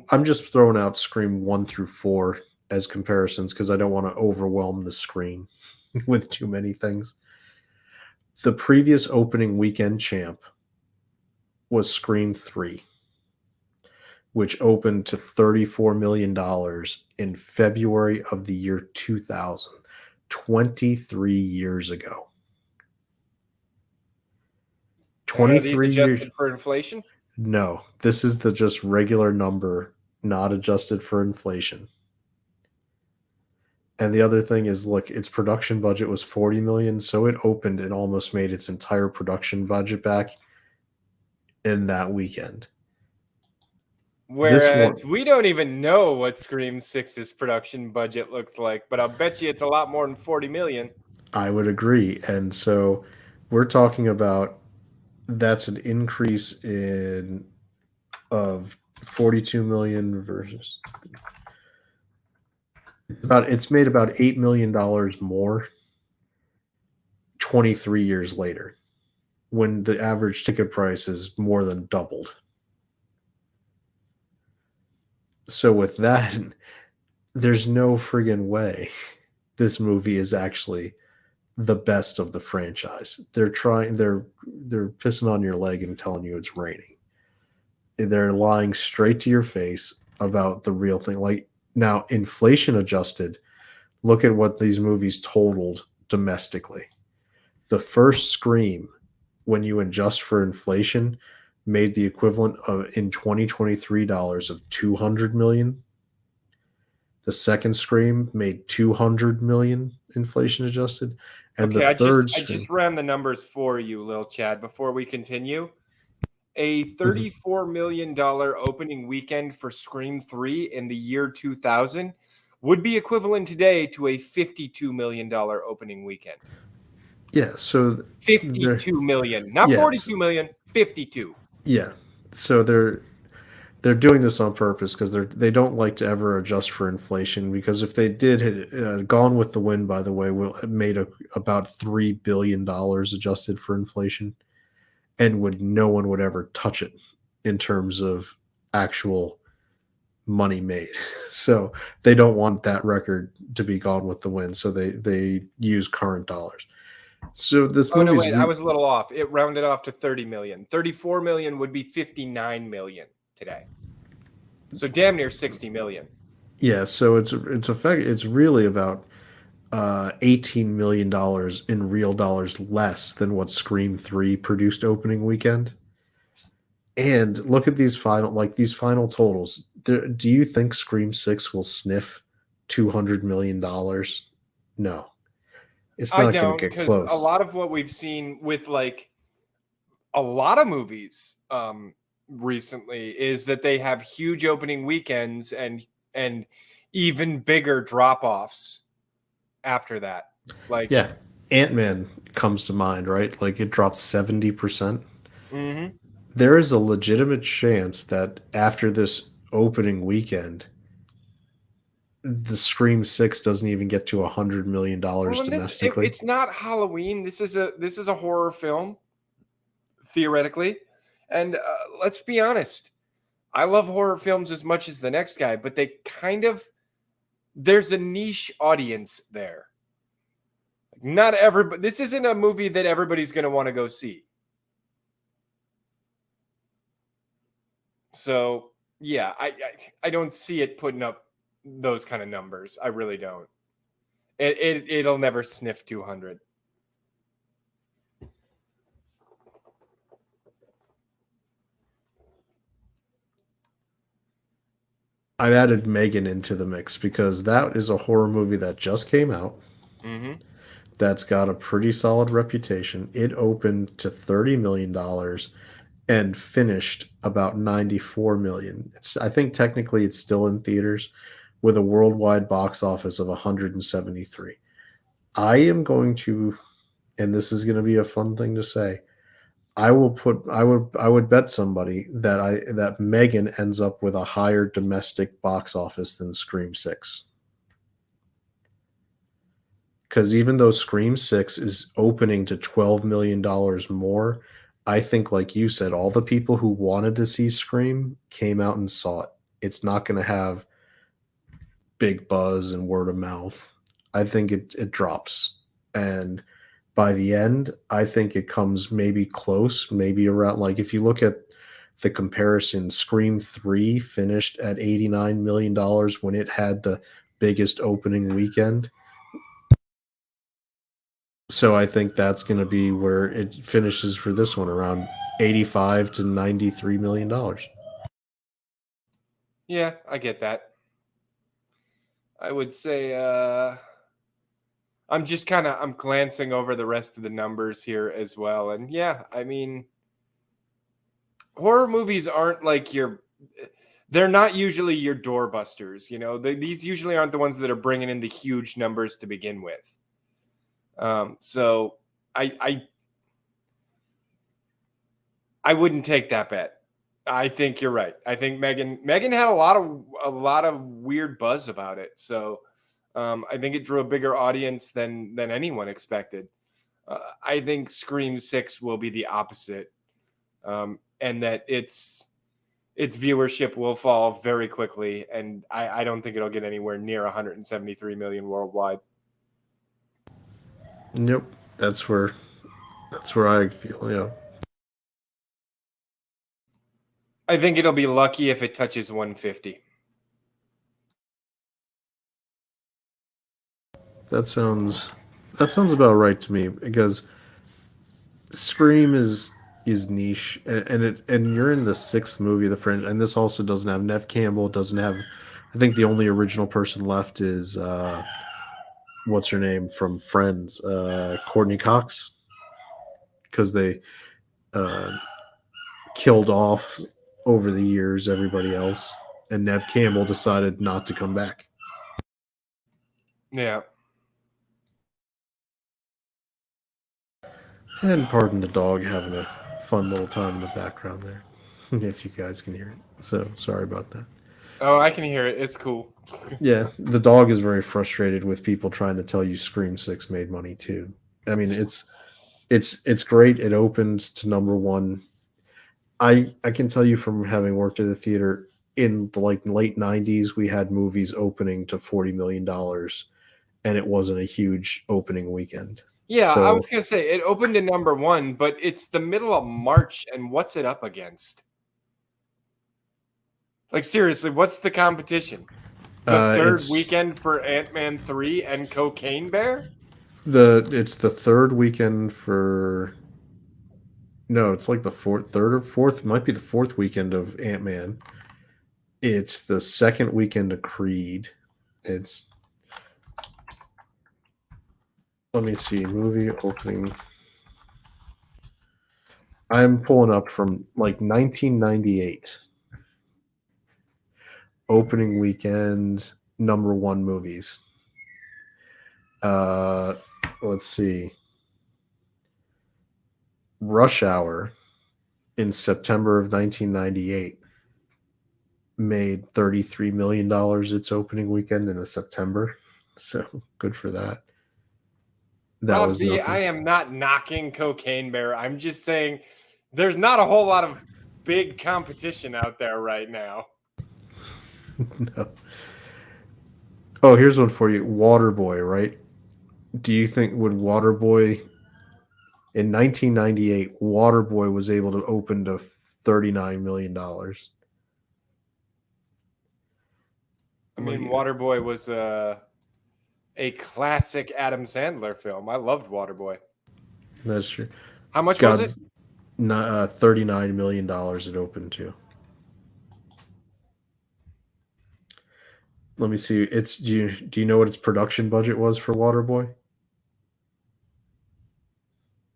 I'm just throwing out Scream 1 through 4 as comparisons because I don't want to overwhelm the screen with too many things. The previous opening weekend champ was Scream 3, which opened to $34 million in February of the year 2000, 23 years ago. 23 years for inflation? No, this is the just regular number, not adjusted for inflation. And the other thing is, look, its production budget was 40 million, so it opened and almost made its entire production budget back in that weekend. Whereas we don't even know what Scream 6's production budget looks like, but I'll bet you it's a lot more than 40 million. I would agree. And so we're talking about that's an increase of 42 million versus it's made about $8 million more 23 years later when the average ticket price is more than doubled. So with that, there's no friggin' way this movie is actually the best of the franchise. They're pissing on your leg and telling you it's raining. They're lying straight to your face about the real thing. Like, now, inflation adjusted, look at what these movies totaled domestically. The first Scream, when you adjust for inflation, made the equivalent of in 2023 dollars of 200 million. The second Scream made 200 million inflation adjusted, and okay, the third I just ran the numbers for you, Lil Chad, before we continue. A $34 million opening weekend for Scream 3 in the year 2000 would be equivalent today to a $52 million opening weekend. Yeah, so 52 million, not 42 million, 52. Yeah. So They're doing this on purpose because they don't like to ever adjust for inflation. Because if they did, Gone with the Wind, by the way, will made about $3 billion adjusted for inflation, and no one would ever touch it in terms of actual money made. So they don't want that record to be Gone with the Wind. So they use current dollars. So this Oh no, movie's wait, I was a little off. It rounded off to 30 million. 34 million would be 59 million today. So damn near 60 million. yeah. So it's really about $18 million in real dollars less than what Scream 3 produced opening weekend. And look at these final totals. Do you think Scream 6 will sniff $200 million? No, it's I not going to don't, get because a close. lot of what we've seen with like a lot of movies recently is that they have huge opening weekends and even bigger drop-offs after that. Like, Yeah, Ant-Man comes to mind, right? Like it dropped 70%. mm-hmm. There is a legitimate chance that after this opening weekend, the Scream 6 doesn't even get to $100 million Well, and domestically. it's not Halloween. This is a horror film, theoretically. And let's be honest, I love horror films as much as the next guy, but there's a niche audience there. Not everybody. This isn't a movie that everybody's going to want to go see. So yeah, I don't see it putting up those kind of numbers. I really don't. It'll never sniff 200. I've added Megan into the mix because that is a horror movie that just came out. Mm-hmm. That's got a pretty solid reputation. It opened to $30 million and finished about 94 million. I think technically it's still in theaters with a worldwide box office of 173. I am going to, and this is going to be a fun thing to say. I would bet somebody that Megan ends up with a higher domestic box office than Scream 6. Because even though Scream 6 is opening to $12 million more, I think, like you said, all the people who wanted to see Scream came out and saw it. It's not going to have big buzz and word of mouth. I think it drops. And by the end, I think it comes maybe close, maybe around, like if you look at the comparison, Scream 3 finished at $89 million when it had the biggest opening weekend. So I think that's going to be where it finishes for this one, around 85 to $93 million. Yeah, I get that. I would say I'm glancing over the rest of the numbers here as well. And yeah, I mean, horror movies aren't like they're not usually your doorbusters, you know. These usually aren't the ones that are bringing in the huge numbers to begin with. So I wouldn't take that bet. I think you're right. I think Megan had a lot of weird buzz about it. So I think it drew a bigger audience than anyone expected. I think Scream 6 will be the opposite, and that its viewership will fall very quickly, and I don't think it'll get anywhere near 173 million worldwide. Yep, that's where I feel. Yeah, I think it'll be lucky if it touches 150. that sounds about right to me because Scream is niche, and you're in the sixth movie of the franchise, and this also doesn't have Nev Campbell. Doesn't have. I think the only original person left is what's her name from Friends, Courtney Cox, because they uh, killed off over the years everybody else, and Nev Campbell decided not to come back. Yeah. And pardon the dog having a fun little time in the background there. if you guys can hear it. So sorry about that. Oh, I can hear it. It's cool. Yeah, the dog is very frustrated with people trying to tell you Scream 6 made money too. I mean, it's great. It opened to number one. I can tell you from having worked at the theater in the like late 90s, we had movies opening to $40 million, and it wasn't a huge opening weekend. Yeah, I was So gonna say it opened in number one, but it's the middle of March, and what's it up against? Like seriously, what's the competition? The third it's weekend for Ant-Man 3 and Cocaine Bear? it's the third weekend for no, it's like the third or fourth, might be the fourth weekend of Ant-Man. It's the second weekend of Creed. It's let me see, movie opening. I'm pulling up from like 1998 opening weekend number one movies. Uh, let's see. Rush Hour in September of 1998 made $33 million its opening weekend in a September. So good for that. That Rob was Z, I nothing. am not knocking Cocaine Bear. I'm just saying there's not a whole lot of big competition out there right now. No. Oh, here's one for you. Waterboy, right? Do you think would Waterboy in 1998 Waterboy was able to open to $39 million? I mean, Waterboy was a classic Adam Sandler film. I loved Waterboy. That's true. How much was it? God's $39 million it opened to. Let me see. It's do you know what its production budget was for Waterboy?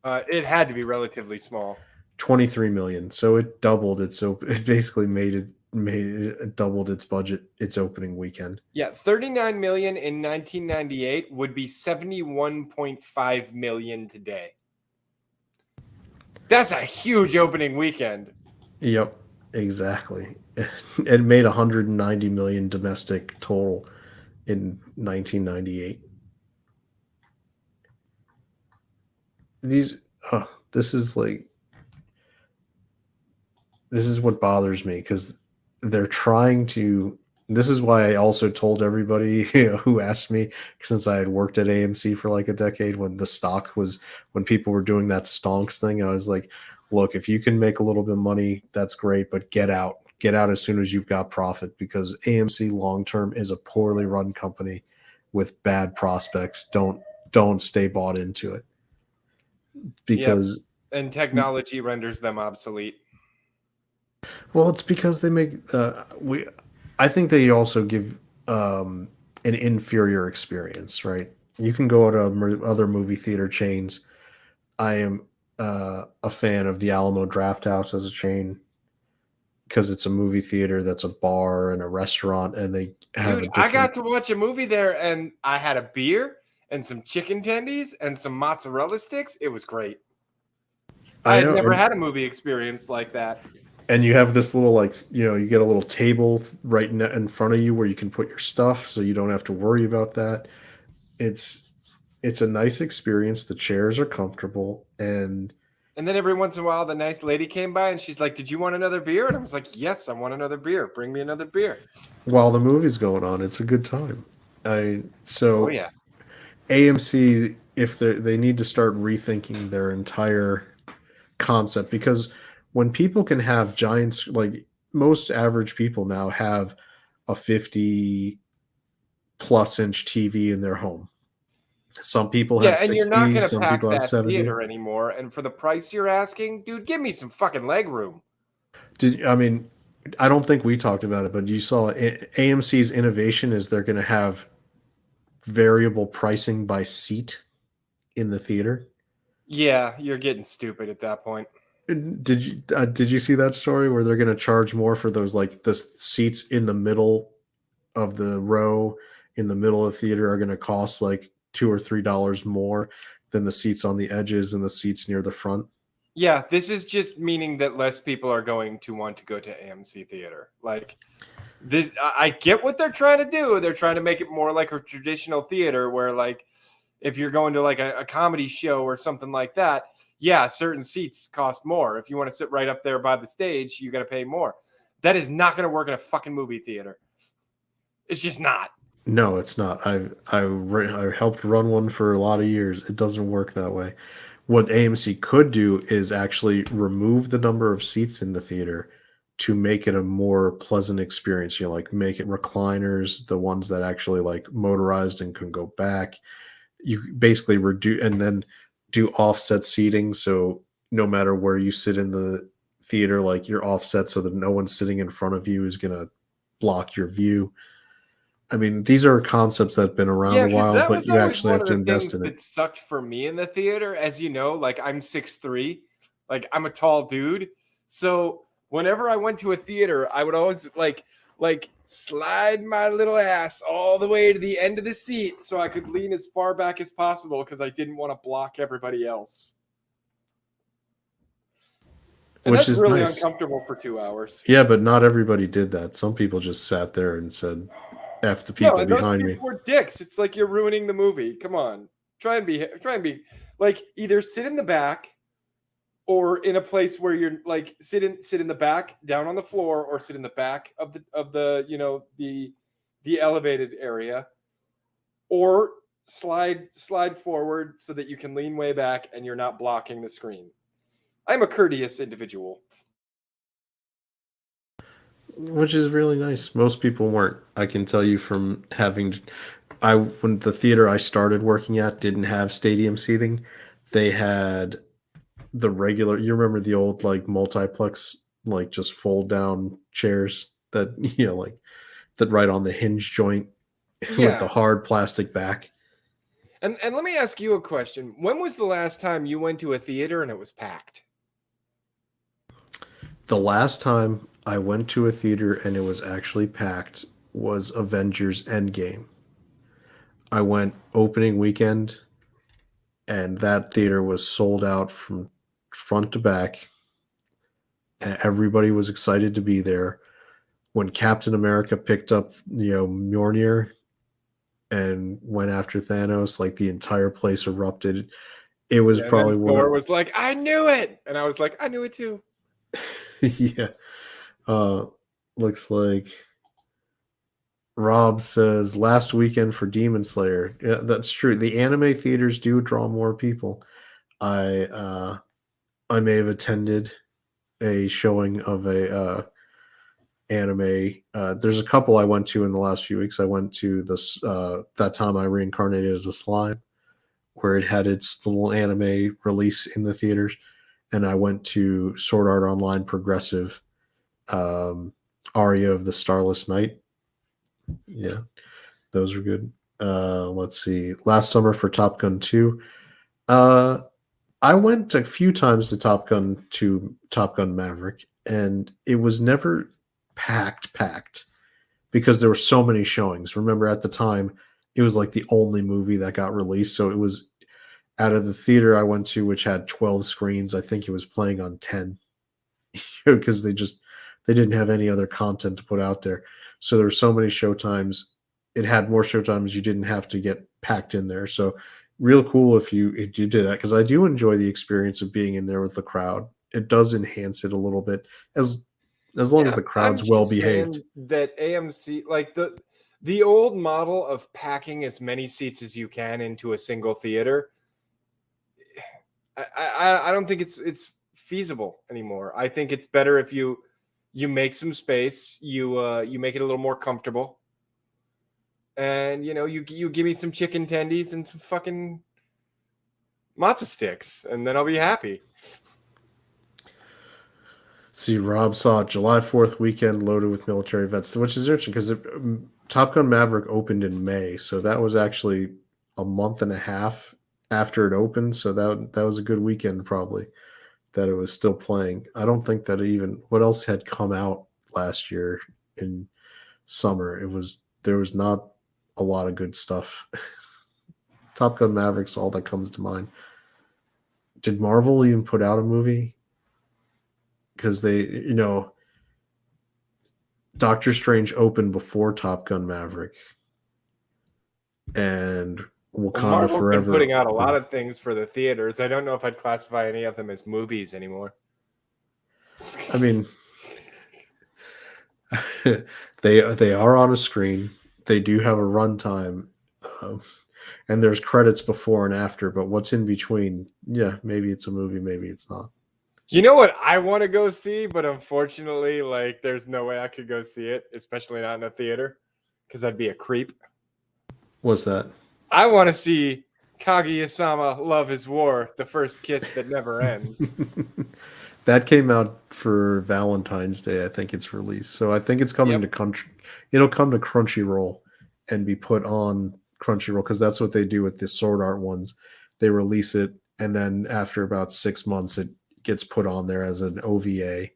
It had to be relatively small. 23 million. So it doubled its it basically made it doubled its budget its opening weekend. Yeah, 39 million in 1998 would be 71.5 million today. That's a huge opening weekend. Yep, exactly. It made 190 million domestic total in 1998. These this is like this is what bothers me because they're trying to. This is why I also told everybody who asked me, since I had worked at AMC for like a decade, when the stock was, when people were doing that stonks thing, I was like, look, if you can make a little bit of money, that's great, but get out as soon as you've got profit, because AMC long term is a poorly run company with bad prospects. Don't stay bought into it, Yep. because And technology renders them obsolete. well, it's because they make we. I think they also give an inferior experience, right? You can go to other movie theater chains. I am a fan of the Alamo Drafthouse as a chain because it's a movie theater that's a bar and a restaurant, and they have a Dude, I different. got to watch a movie there and I had a beer and some chicken tendies and some mozzarella sticks. It was great. I I had know, never had a movie experience like that. and you have this little like you get a little table right in front of you where you can put your stuff, so you don't have to worry about that. It's it's a nice experience. The chairs are comfortable, and And then every once in a while, the nice lady came by and she's like, "Did you want another beer?" And I was like, "Yes, I want another beer. Bring me another beer." while the movie's going on, it's a good time. I Oh, so yeah. AMC, if they need to start rethinking their entire concept, because when people can have giants, like most average people now have a 50 plus inch TV in their home. Some people Yeah, have and you're not 60, going to some pack people have that 70. theater anymore. And for the price you're asking, dude, give me some fucking leg room. I mean, I don't think we talked about it, but you saw AMC's innovation is they're going to have variable pricing by seat in the theater. Yeah, you're getting stupid at that point. Did you see that story where they're going to charge more for those, like the seats in the middle of the row in the middle of the theater are going to cost like $2 or $3 more than the seats on the edges and the seats near the front? Yeah, this is just meaning that less people are going to want to go to AMC theater. Like this, I get what they're trying to do. They're trying to make it more like a traditional theater where, like, if you're going to like a comedy show or something like that, yeah, certain seats cost more. If you want to sit right up there by the stage, you got to pay more. That is not going to work in a fucking movie theater. It's just not. No, it's not. I helped run one for a lot of years. It doesn't work that way. What AMC could do is actually remove the number of seats in the theater to make it a more pleasant experience. You know, like make it recliners, the ones that actually like motorized and can go back. You basically reduce and then do offset seating. So no matter where you sit in the theater, like you're offset so that no one sitting in front of you is going to block your view. I mean, these are concepts that have been around Yeah, a because while, that but was you always actually one have of to the invest things in it. that sucked for me in the theater. As you know, like I'm 6'3", like I'm a tall dude. So whenever I went to a theater, I would always like slide my little ass all the way to the end of the seat so I could lean as far back as possible because I didn't want to block everybody else. And Which that's is really nice. uncomfortable for 2 hours. Yeah, but not everybody did that. Some people just sat there and said, F the No, people and those behind me. people were dicks. It's like you're ruining the movie. Come on. Try and be like either sit in the back or in a place where you're like sit in the back down on the floor or sit in the back of the the elevated area or slide forward so that you can lean way back and you're not blocking the screen. I'm a courteous individual. Which is really nice. Most people weren't. I can tell you from having I when the theater I started working at didn't have stadium seating. They had the regular you remember the old like multiplex like just fold down chairs that like that right on the hinge joint with the Yeah. hard plastic back. And let me ask you a question. When was the last time you went to a theater and it was packed? The last time I went to a theater and it was actually packed was Avengers Endgame. I went opening weekend and that theater was sold out from front to back. And everybody was excited to be there. When Captain America picked up, Mjolnir and went after Thanos, like the entire place erupted. It was Yeah, and then probably one Thor of was like, "I knew it," and I was like, "I knew it too." yeah. Uh looks like Rob says last weekend for Demon Slayer. Yeah, that's true. The anime theaters do draw more people. I may have attended a showing of a anime. There's a couple I went to in the last few weeks. I went to this that time I reincarnated as a slime, where it had its little anime release in the theaters, and I went to Sword Art Online Progressive, Aria of the Starless Night. Yeah, those are good. Let's see. Last summer for Top Gun 2. Uh, I went a few times to Top Gun Maverick, and it was never packed because there were so many showings. Remember at the time, it was like the only movie that got released, so it was out of the theater I went to, which had 12 screens. I think it was playing on 10 because they didn't have any other content to put out there. So there were so many showtimes. It had more showtimes. You didn't have to get packed in there. So real cool if you did that because I do enjoy the experience of being in there with the crowd. It does enhance it a little bit as long as Yeah, the I'm crowd's well just behaved. saying that AMC, like the old model of packing as many seats as you can into a single theater, I don't think it's feasible anymore. I think it's better if you make some space, you make it a little more comfortable, and you give me some chicken tendies and some fucking matzo sticks, and then I'll be happy. See, Rob saw it July 4th weekend loaded with military vets, which is interesting because Top Gun Maverick opened in May, so that was actually a month and a half after it opened. So that was a good weekend, probably that it was still playing. I don't think that even what else had come out last year in summer. There was not a lot of good stuff. Top Gun Maverick's all that comes to mind. did Marvel even put out a movie? Because they, Doctor Strange opened before Top Gun Maverick, and Well, Wakanda Marvel's been Forever putting out a lot opened. of things for the theaters. I don't know if I'd classify any of them as movies anymore. I mean, they are on a screen. They do have a runtime, um, and there's credits before and after. But what's in between? Yeah, maybe it's a movie, maybe it's not. You know what I want to go see, but unfortunately, like, there's no way I could go see it, especially not in a theater, because I'd be a creep. What's that? I want to see Kaguya-sama Love is War, the first kiss that never ends. That came out for Valentine's Day. I think it's released, so I think it's coming to Yep. country. It'll come to Crunchyroll and be put on Crunchyroll because that's what they do with the Sword Art ones. They release it, and then after about 6 months, it gets put on there as an OVA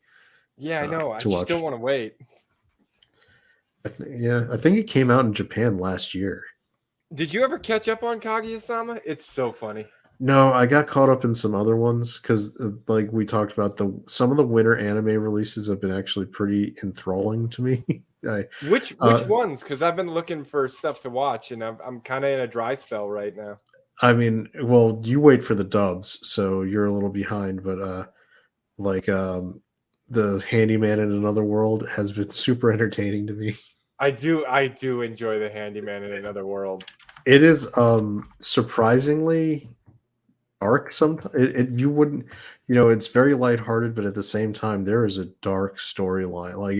Yeah, I know. I to just don't watch. want to wait. I think it came out in Japan last year. Did you ever catch up on Kaguya-sama? It's so funny. No, I got caught up in some other ones because, like we talked about, some of the winter anime releases have been actually pretty enthralling to me. Which Uh, ones? Because I've been looking for stuff to watch, and I'm kind of in a dry spell right now. I mean, well, you wait for the dubs, so you're a little behind. But like the Handyman in Another World has been super entertaining to me. I do enjoy the Handyman in Another World. It is surprisingly dark. Sometimes you wouldn't, it's very lighthearted, but at the same time, there is a dark storyline. Like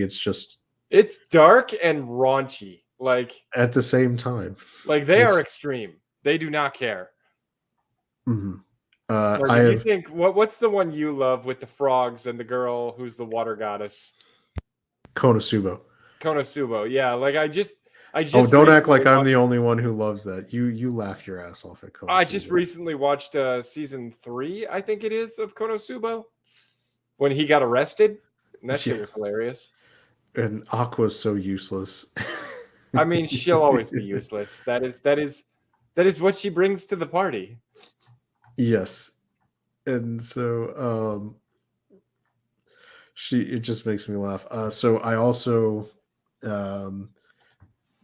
It's dark and raunchy. At the same time, They are extreme. They do not care. Mm-hmm. Or do you think what's the one you love with the frogs and the girl who's the water goddess? Konosuba. Konosuba. Yeah, I just Don't act like I'm watched, the only one who loves that. You laugh your ass off at Konosuba. I just recently watched season 3, I think it is, of Konosuba when he got arrested. And that shit was hilarious. And Aqua's so useless. I mean, she'll always be useless. That is what she brings to the party. Yes. And so it just makes me laugh. So I also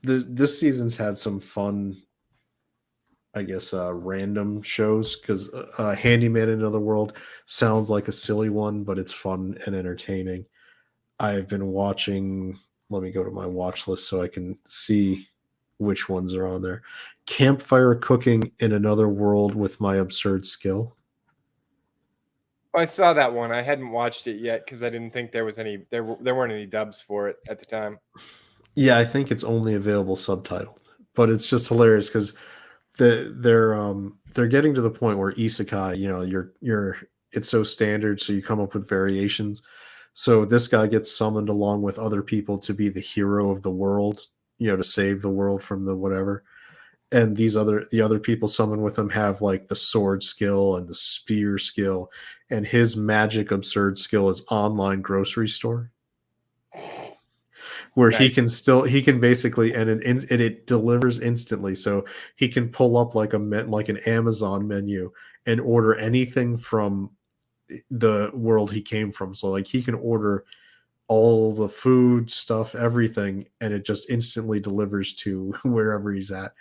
this season's had some fun, I guess, random shows because Handyman in Another World sounds like a silly one, but it's fun and entertaining. I've been watching. Let me go to my watch list so I can see which ones are on there. Campfire Cooking in Another World with My Absurd Skill. I saw that one. I hadn't watched it yet because I didn't think there weren't any dubs for it at the time. Yeah, I think it's only available subtitled, but it's just hilarious because they're getting to the point where isekai, it's so standard, so you come up with variations. So this guy gets summoned along with other people to be the hero of the world, to save the world from the whatever. And the other people summoned with him have like the sword skill and the spear skill, and his magic absurd skill is online grocery store, where Nice. he can basically it delivers instantly, so he can pull up like an Amazon menu and order anything from the world he came from. So like he can order all the food stuff, everything, and it just instantly delivers to wherever he's at.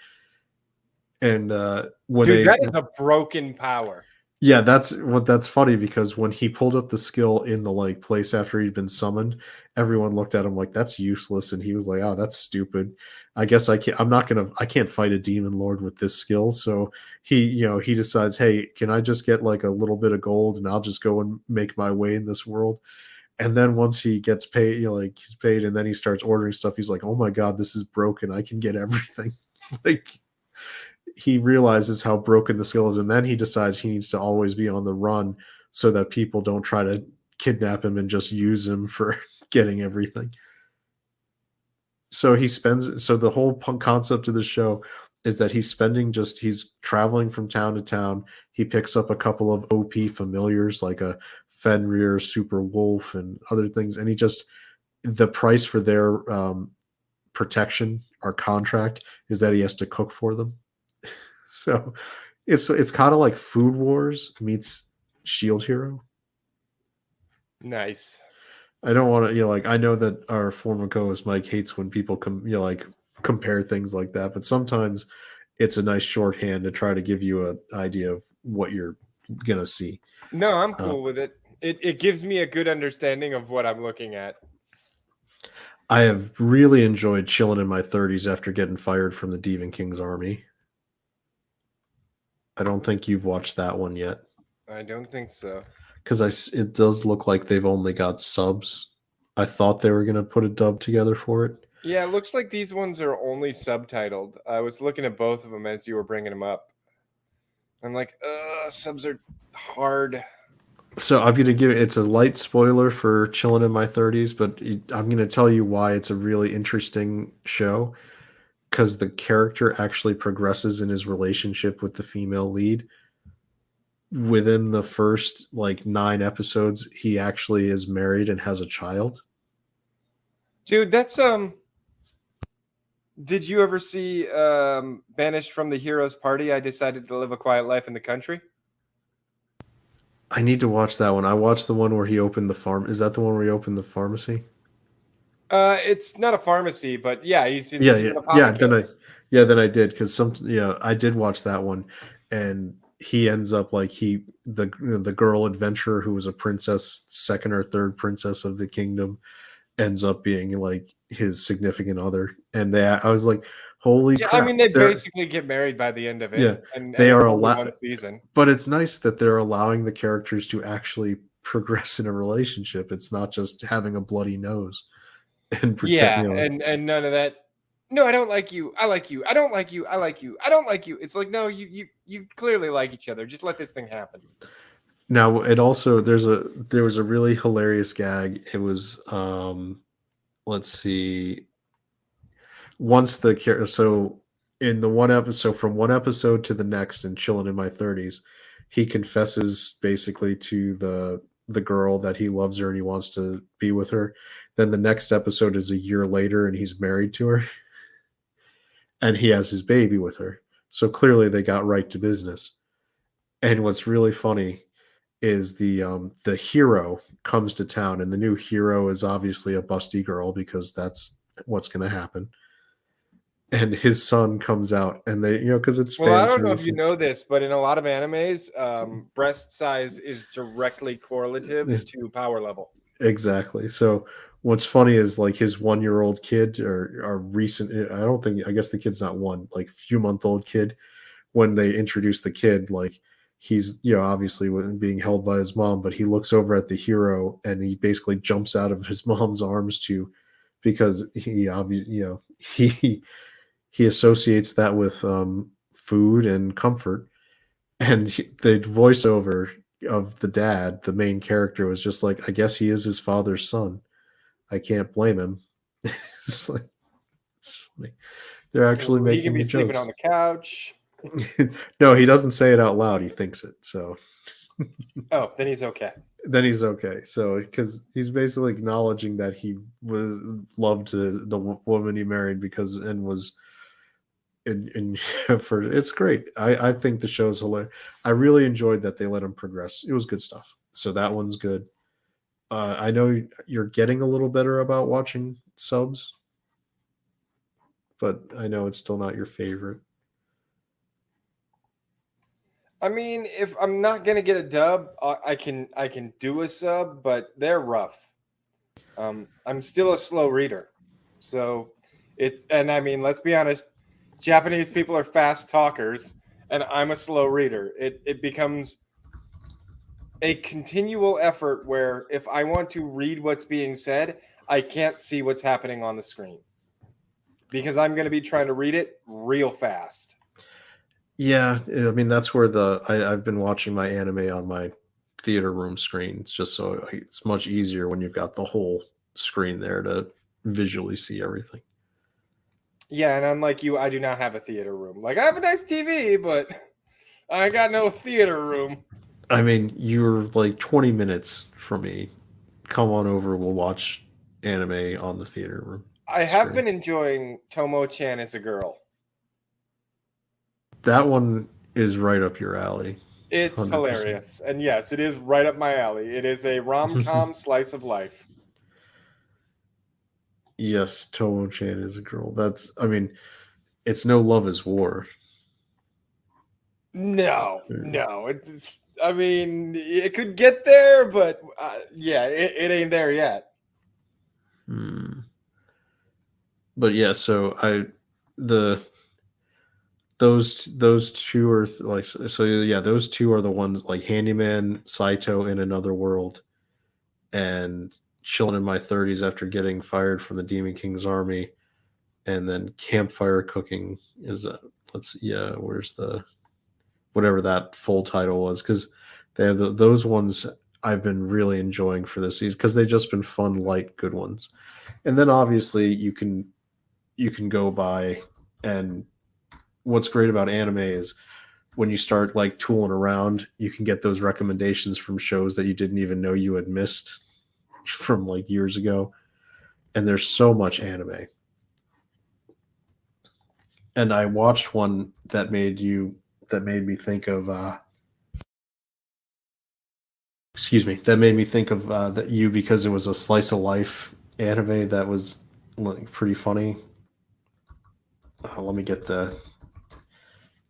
And that is a broken power. Yeah, that's funny because when he pulled up the skill in the like place after he'd been summoned, everyone looked at him like that's useless, and he was like, "Oh, that's stupid. I guess I can't fight a demon lord with this skill." So he decides, "Hey, can I just get like a little bit of gold and I'll just go and make my way in this world?" And then once he gets paid, he's paid, and then he starts ordering stuff. He's like, "Oh my god, this is broken. I can get everything." Like he realizes how broken the skill is, and then he decides he needs to always be on the run so that people don't try to kidnap him and just use him for getting everything. So the whole concept of the show is that he's traveling from town to town. He picks up a couple of OP familiars like a Fenrir, Super Wolf, and other things, and the price for their protection or contract is that he has to cook for them. So it's kind of like Food Wars meets Shield Hero. Nice. I don't want to, like, I know that our former co-host Mike hates when people like compare things like that, but sometimes it's a nice shorthand to try to give you an idea of what you're gonna see. No, I'm cool with it. It gives me a good understanding of what I'm looking at. I have really enjoyed chilling in my 30s after getting fired from the Demon King's army. I don't think you've watched that one yet. I don't think so. Because it does look like they've only got subs. I thought they were going to put a dub together for it. Yeah, it looks like these ones are only subtitled. I was looking at both of them as you were bringing them up. I'm like, subs are hard. So I'm going to give it's a light spoiler for chilling in my 30s, but I'm going to tell you why it's a really interesting show. Because the character actually progresses in his relationship with the female lead. Within the first like 9 episodes, he actually is married and has a child. Dude, that's Did you ever see Banished from the Hero's Party? I decided to live a quiet life in the country. I need to watch that one. I watched the one where he opened the farm. Is that the one where he opened the pharmacy? It's not a pharmacy, but yeah, he's in, Yeah, he's yeah, an yeah. apothecary. Then I did because I did watch that one, and he ends up like the girl adventurer who was a princess, second or third princess of the kingdom, ends up being like his significant other, and I was like, holy Yeah, crap! I mean, they basically get married by the end of it. Yeah, and they it's are only one season. But it's nice that they're allowing the characters to actually progress in a relationship. It's not just having a bloody nose and pretend. Yeah, and none of that. No, I don't like you. I like you. I don't like you. I like you. I don't like you. It's like, no, you clearly like each other. Just let this thing happen. Now it also there was a really hilarious gag. It was let's see. Once so in the one episode from one episode to the next in Chilling in My 30s, he confesses basically to the girl that he loves her and he wants to be with her. Then the next episode is a year later and he's married to her. And he has his baby with her. So clearly they got right to business. And what's really funny is the hero comes to town, and the new hero is obviously a busty girl because that's what's going to happen. And his son comes out, and they because it's Well, I fan don't know if service. you know this, but in a lot of animes, breast size is directly correlative to power level. Exactly. So what's funny is like his 1-year-old kid or recent. I guess the kid's not one, like few-month-old kid. When they introduce the kid, like he's obviously being held by his mom, but he looks over at the hero and he basically jumps out of his mom's arms because he obviously he associates that with food and comfort. And the voiceover of the dad, the main character, was just like, I guess he is his father's son. I can't blame him. It's like, it's funny. They're actually He can making be the sleeping jokes. on the couch. No, he doesn't say it out loud. He thinks it. So Oh, then he's okay. then he's okay. So because he's basically acknowledging that he loved the woman he married and was in for it's great. I think the show's hilarious. I really enjoyed that they let him progress. It was good stuff. So that one's good. I know you're getting a little better about watching subs, but I know it's still not your favorite. I mean, if I'm not gonna get a dub, I can do a sub, but they're rough. I'm still a slow reader, so and I mean, let's be honest, Japanese people are fast talkers, and I'm a slow reader. It becomes a continual effort where if I want to read what's being said, I can't see what's happening on the screen because I'm going to be trying to read it real fast. Yeah, I mean that's where I've been watching my anime on my theater room screen. It's just so it's much easier when you've got the whole screen there to visually see everything. Yeah, and unlike you, I do not have a theater room. Like I have a nice TV, but I got no theater room. I mean, you're like 20 minutes from me. Come on over. We'll watch anime on the theater room. I have been enjoying Tomo-chan as a girl. That one is right up your alley. It's 100%. hilarious. And yes, it is right up my alley. It is a rom-com slice of life. Yes, Tomo-chan is a girl. I mean, it's no Love is War. No. It's I mean, it could get there, but yeah, it ain't there yet. Hmm. But yeah, so the those two are like so yeah, those two are the ones like Handyman, Saito in Another World, and Chilling in My 30s after getting fired from the Demon King's army, and then Campfire Cooking is that where's the whatever that full title was, because they have those ones I've been really enjoying for this season because they've just been fun, light, good ones. And then obviously you can go by, and what's great about anime is when you start like tooling around, you can get those recommendations from shows that you didn't even know you had missed from like years ago. And there's so much anime. And I watched one that made me think of that made me think of that you because it was a slice of life anime that was like pretty funny. Let me get the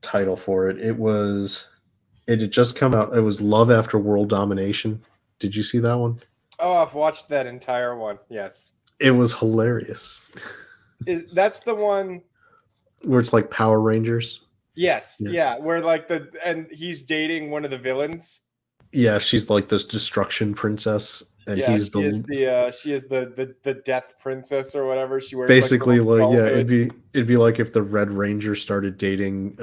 title for it. It had just come out. It was Love After World Domination. Did you see that one? Oh, I've watched that entire one. Yes. It was hilarious. That's the one Where it's like Power Rangers. Yes, yeah, where like and he's dating one of the villains. Yeah, she's like this destruction princess, and Yeah, he's she is the death princess or whatever. She wears like a basically little like skull yeah. hood. It'd be like if the Red Ranger started dating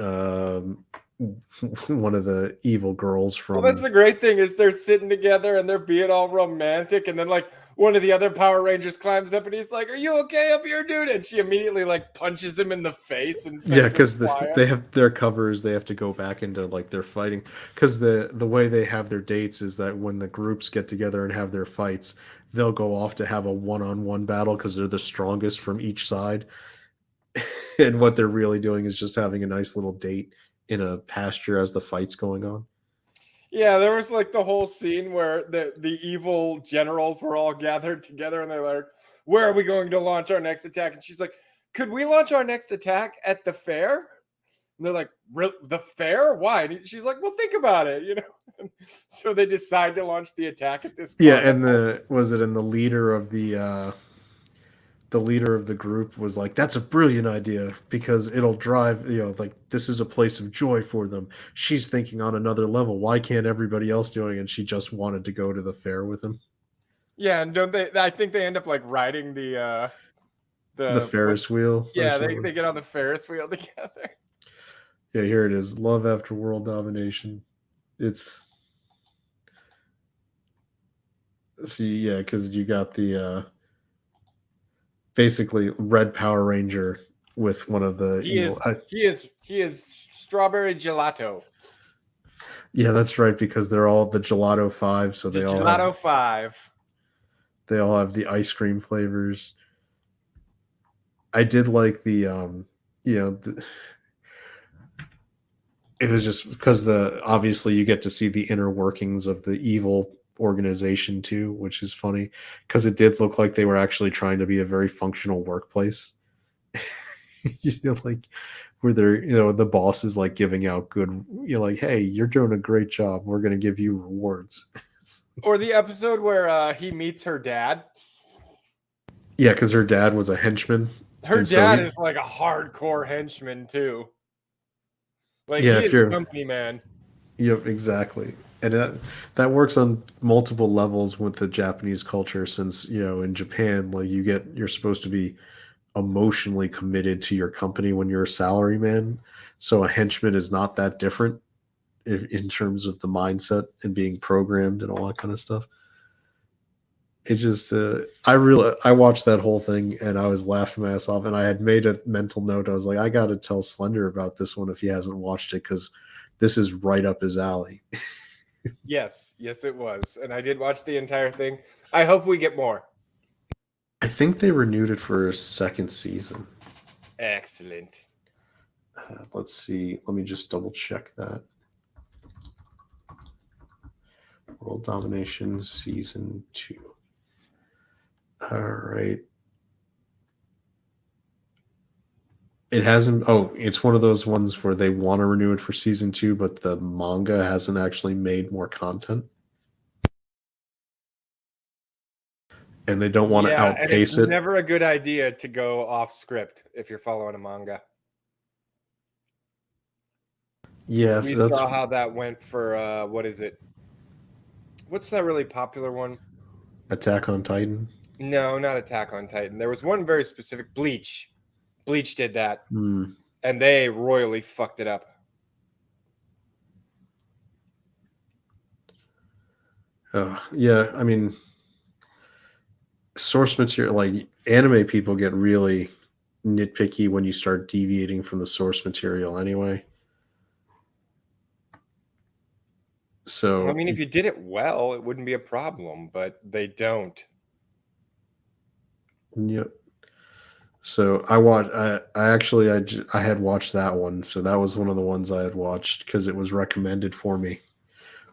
one of the evil girls Well, that's from. the great thing is they're sitting together and they're being all romantic, and then like one of the other Power Rangers climbs up and he's like, "Are you okay up here, dude?" And she immediately like punches him in the face and Yeah, sends him because flying. they have their covers. They have to go back into like their fighting because the way they have their dates is that when the groups get together and have their fights, they'll go off to have a one-on-one battle because they're the strongest from each side. And what they're really doing is just having a nice little date in a pasture as the fight's going on. Yeah, there was like the whole scene where the evil generals were all gathered together and they're like, "Where are we going to launch our next attack?" And she's like, "Could we launch our next attack at the fair?" And they're like, "The fair? Why?" And she's like, "Well, think about it, you know." So they decide to launch the attack at this Yeah, carnival. and the leader of the group was like, "That's a brilliant idea because it'll drive, like this is a place of joy for them." She's thinking on another level. Why can't everybody else doing it? And she just wanted to go to the fair with him. Yeah, and don't they? I think they end up like riding The the what? Ferris wheel or Yeah, something. they get on the Ferris wheel together. Yeah, here it is. Love After World Domination. It's see, yeah, because you got the basically Red Power Ranger with one of the evil. He is strawberry gelato. Yeah, that's right because they're all the Gelato Five, so The Gelato 5. they all have the ice cream flavors. I did like the you know the, it was just because the obviously you get to see the inner workings of the evil organization too, which is funny because it did look like they were actually trying to be a very functional workplace. Like where they're the boss is like giving out good, like, hey, you're doing a great job, we're going to give you rewards. Or the episode where he meets her dad. Yeah, because her dad was a henchman, Her and so dad is like a hardcore henchman too. Like yeah, he if is a you're company man. yep, exactly. And that works on multiple levels with the Japanese culture since, in Japan, like you're supposed to be emotionally committed to your company when you're a salaryman. So a henchman is not that different in terms of the mindset and being programmed and all that kind of stuff. It just I watched that whole thing and I was laughing my ass off, and I had made a mental note. I was like, I got to tell Slender about this one if he hasn't watched it, because this is right up his alley. Yes, it was. And I did watch the entire thing. I hope we get more. I think they renewed it for a second season. Excellent. Let's see. Let me just double check that. World Domination Season 2. All right. It hasn't. Oh, it's one of those ones where they want to renew it for Season 2, but the manga hasn't actually made more content. And they don't want to and it's outpace it. never a good idea to go off script if you're following a manga. Yeah, We so saw how that went for what is it? What's that really popular one? Attack on Titan. No, not Attack on Titan. There was one very specific, Bleach. Bleach did that, and they royally fucked it up. Yeah, I mean, source material, like anime people get really nitpicky when you start deviating from the source material anyway. So I mean, if you did it well, it wouldn't be a problem, but they don't. Yep. So I had watched that one. So that was one of the ones I had watched because it was recommended for me.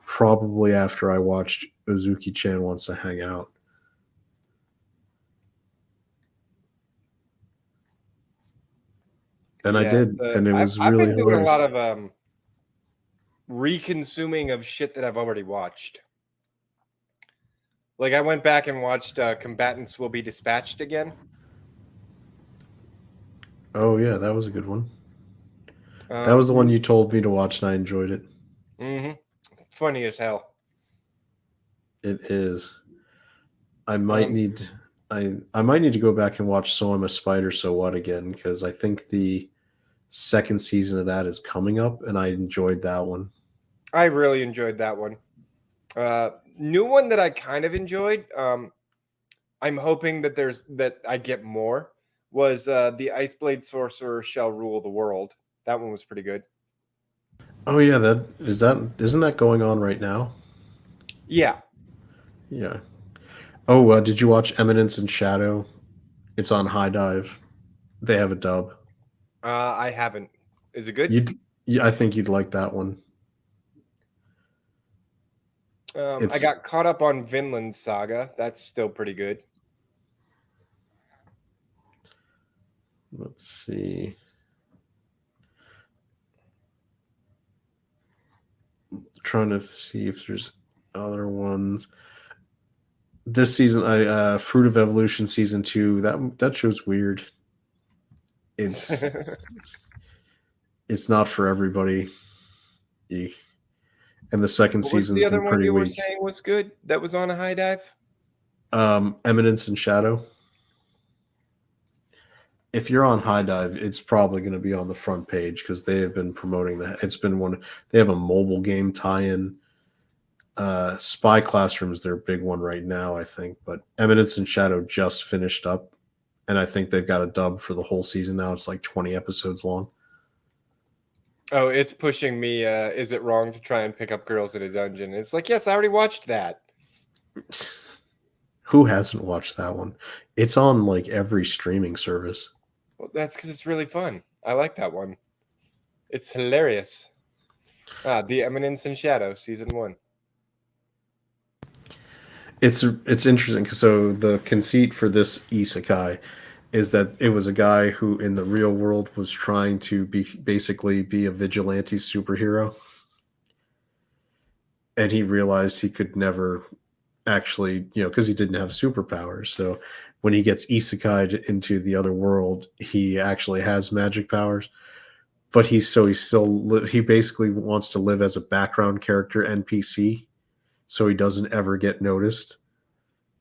Probably after I watched Uzuki-chan Wants to Hang Out. And I did, and it was I've really been doing hilarious. a lot of reconsuming of shit that I've already watched. Like I went back and watched Combatants Will Be Dispatched again. Oh yeah, that was a good one. That was the one you told me to watch, and I enjoyed it. Mm-hmm. Funny as hell. It is. I might need to go back and watch So I'm a Spider, So What again, because I think the second season of that is coming up, and I enjoyed that one. I really enjoyed that one. New one that I kind of enjoyed. I'm hoping that I get more. Was the Ice Blade Sorcerer Shall Rule the World? That one was pretty good. Oh yeah, isn't that going on right now? Yeah. Yeah. Oh, did you watch Eminence and Shadow? It's on High Dive. They have a dub. I haven't. Is it good? I think you'd like that one. I got caught up on Vinland Saga. That's still pretty good. Let's see. Trying to see if there's other ones. This season, Fruit of Evolution season 2. That show's weird. It's it's not for everybody. And the second season's been pretty weak. What was the other one you were saying was good? That was on a High Dive. Eminence and Shadow. If you're on High Dive, it's probably going to be on the front page because they have been promoting that. It's been one. They have a mobile game tie-in. Spy Classroom is their big one right now, I think. But Eminence and Shadow just finished up, and I think they've got a dub for the whole season now. It's like 20 episodes long. Oh, it's pushing me. Is it wrong to try and pick up Girls in a Dungeon? It's like, yes, I already watched that. Who hasn't watched that one? It's on like every streaming service. Well, that's because it's really fun. I like that one. It's hilarious. The Eminence and Shadow, season 1. It's interesting. So the conceit for this isekai is that it was a guy who in the real world was trying to basically be a vigilante superhero, and he realized he could never actually, because he didn't have superpowers. So when he gets isekai'd into the other world, he actually has magic powers. But he basically wants to live as a background character NPC, so he doesn't ever get noticed.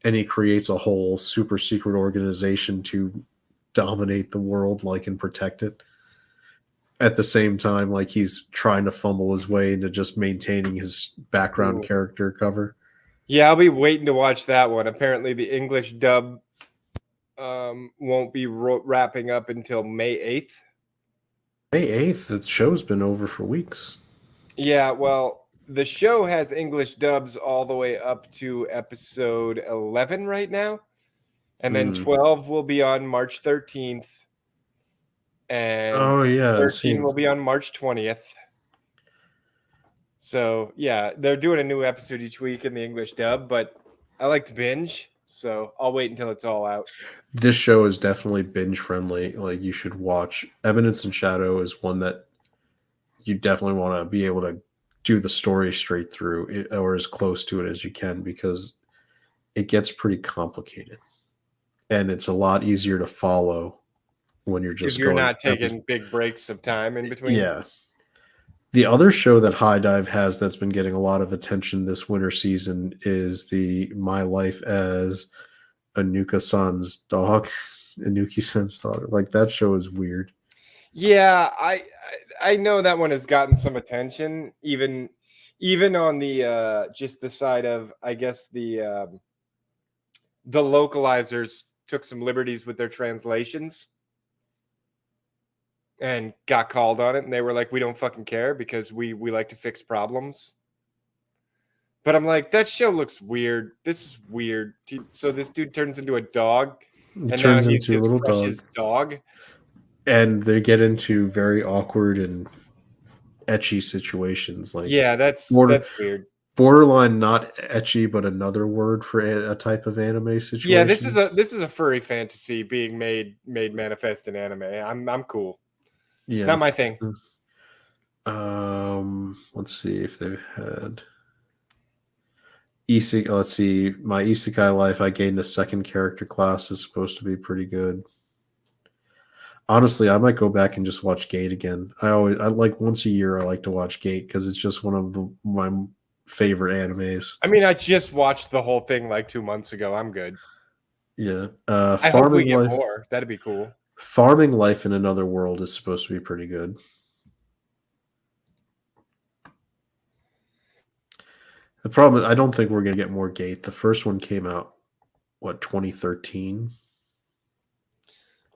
And he creates a whole super secret organization to dominate the world, and protect it. At the same time, he's trying to fumble his way into just maintaining his background character cover. Yeah, I'll be waiting to watch that one. Apparently, the English dub won't be wrapping up until May 8th. May 8th? The show's been over for weeks. Yeah, well, the show has English dubs all the way up to episode 11 right now. And then 12 will be on March 13th. And 13 will be on March 20th. So yeah, they're doing a new episode each week in the English dub, but I like to binge, so I'll wait until it's all out. This show is definitely binge friendly. Like you should watch. Eminence and Shadow is one that you definitely want to be able to do the story straight through or as close to it as you can because it gets pretty complicated and it's a lot easier to follow when you're If just you're going not taking big breaks of time in between. Yeah. The other show that High Dive has that's been getting a lot of attention this winter season is the My Life as Anuka-san's dog. Anuki-san's dog. Like that show is weird. Yeah, I know that one has gotten some attention, even on the just the side of, I guess, the localizers took some liberties with their translations and got called on it, and they were like, we don't fucking care because we like to fix problems. But I'm like, that show looks weird. This is weird. So this dude turns into a dog, He and turns now he's into a his little crush's dog. And they get into very awkward and etchy situations. Like Yeah, that's weird. Borderline not etchy, but another word for a type of anime situation. Yeah, this is a furry fantasy being made manifest in anime. I'm cool. Yeah, Not my thing. Let's see if they've had Isekai. Let's see, my Isekai life. I gained a second character class is supposed to be pretty good. Honestly, I might go back and just watch Gate again. I like once a year. I like to watch Gate because it's just one of my favorite animes. I mean, I just watched the whole thing like 2 months ago. I'm good. Yeah, I hope we get more. That'd be cool. Farming Life in Another World is supposed to be pretty good. The problem is I don't think we're going to get more Gate. The first one came out, 2013?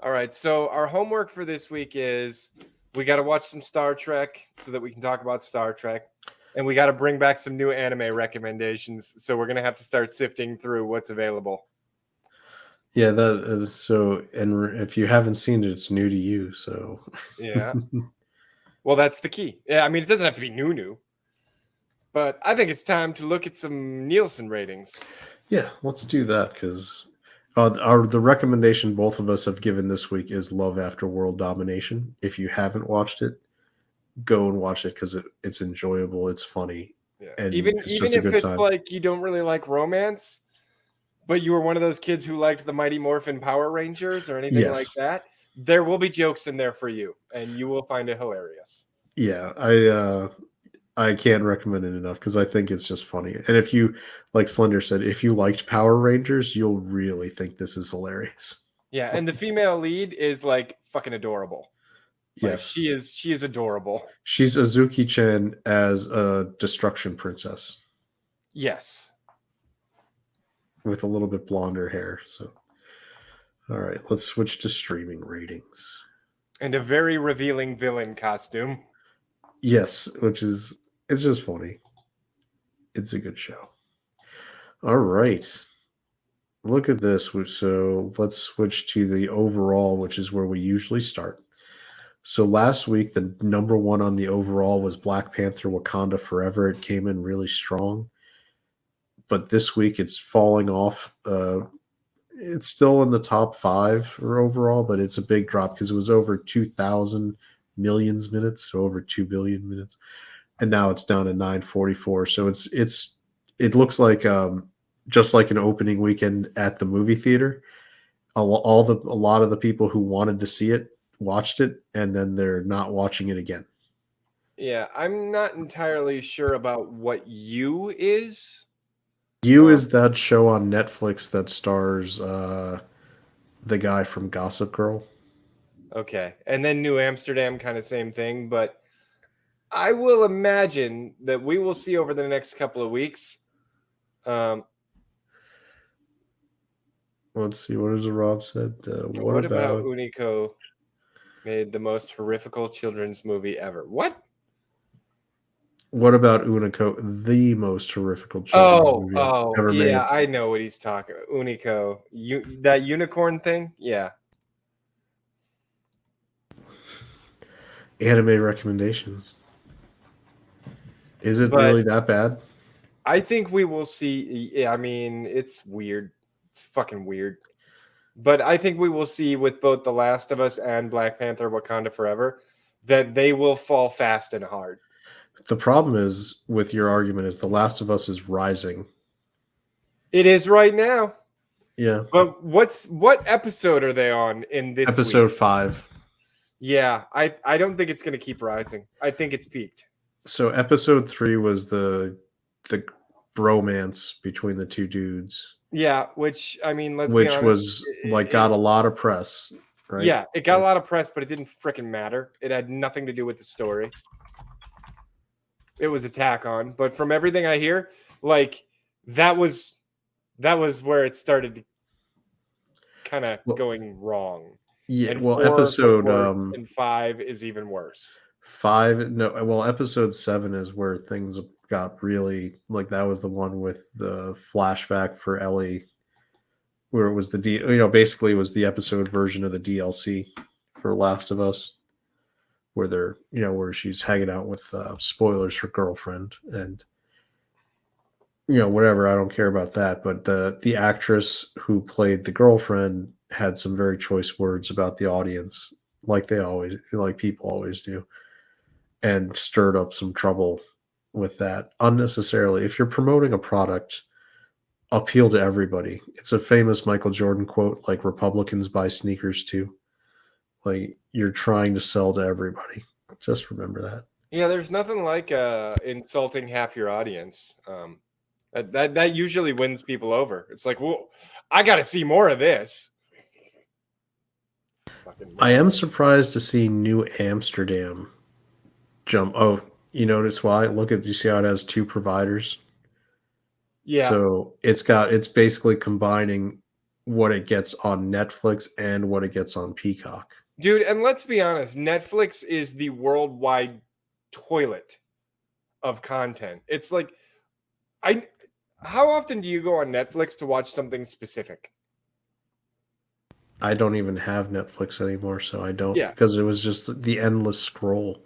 All right, so our homework for this week is we got to watch some Star Trek so that we can talk about Star Trek. And we got to bring back some new anime recommendations. So we're going to have to start sifting through what's available. Yeah, and if you haven't seen it, it's new to you. So yeah. Well, that's the key. Yeah, I mean, it doesn't have to be new. But I think it's time to look at some Nielsen ratings. Yeah, let's do that because the recommendation both of us have given this week is Love After World Domination. If you haven't watched it, go and watch it because it's enjoyable. It's funny. Yeah. And even if it's time. Like you don't really like romance, but you were one of those kids who liked the Mighty Morphin Power Rangers or anything like that, there will be jokes in there for you, and you will find it hilarious. Yeah, I can't recommend it enough because I think it's just funny. And if you, like Slender said, if you liked Power Rangers, you'll really think this is hilarious. Yeah, and the female lead is like fucking adorable. Yes, like, she is adorable. She's Azuki-chan as a destruction princess. Yes, with a little bit blonder hair. So, all right, let's switch to streaming ratings. And a very revealing villain costume. Yes, it's just funny. It's a good show. All right. Look at this. So let's switch to the overall, which is where we usually start. So last week, the number one on the overall was Black Panther Wakanda Forever. It came in really strong. But this week it's falling off. It's still in the top 5 for overall, but it's a big drop because it was over 2,000 millions minutes, so over 2 billion minutes, and now it's down to 944. So it looks like just like an opening weekend at the movie theater. A lot of the people who wanted to see it watched it, and then they're not watching it again. Yeah, I'm not entirely sure about what You is. You is that show on Netflix that stars the guy from Gossip Girl. Okay. And then New Amsterdam, kind of same thing. But I will imagine that we will see over the next couple of weeks. Let's see. What has Rob said? What about Unico made the most horrifical children's movie ever? What? What about Unico, the most horrifical children's movie ever made? Yeah, I know what he's talking about. Unico, that unicorn thing? Yeah. Anime recommendations. Is it But really that bad? I think we will see. Yeah, I mean, it's weird. It's fucking weird. But I think we will see with both The Last of Us and Black Panther: Wakanda Forever that they will fall fast and hard. The problem is with your argument is The Last of Us is rising. It is right now. Yeah. But what episode are they on in this Episode week? 5. Yeah, I don't think it's going to keep rising. I think it's peaked. So episode 3 was the bromance between the two dudes. Yeah, which I mean, let's be Which honest, was like got a lot of press, right? Yeah, it got a lot of press, but it didn't freaking matter. It had nothing to do with the story. It was a tack on, but from everything I hear, like that was where it started kind of going wrong. Yeah, And well, 4 was episode worse, and 5 is even worse. 5, no, well, episode 7 is where things got really like that was the one with the flashback for Ellie, where it was basically it was the episode version of the DLC for Last of Us, where they're where she's hanging out with spoilers, her girlfriend, and whatever. I don't care about that, but the actress who played the girlfriend had some very choice words about the audience, like people always do, and stirred up some trouble with that unnecessarily. If you're promoting a product, appeal to everybody. It's a famous Michael Jordan quote, like Republicans buy sneakers too. Like you're trying to sell to everybody. Just remember that. Yeah, there's nothing like insulting half your audience. That usually wins people over. It's like, well, I got to see more of this. I am surprised to see New Amsterdam jump. Oh, you notice why? You see how it has 2 providers? Yeah. So it's basically combining what it gets on Netflix and what it gets on Peacock. Dude, and let's be honest, Netflix is the worldwide toilet of content. It's like how often do you go on Netflix to watch something specific? I don't even have Netflix anymore, so I don't, because it was just the endless scroll.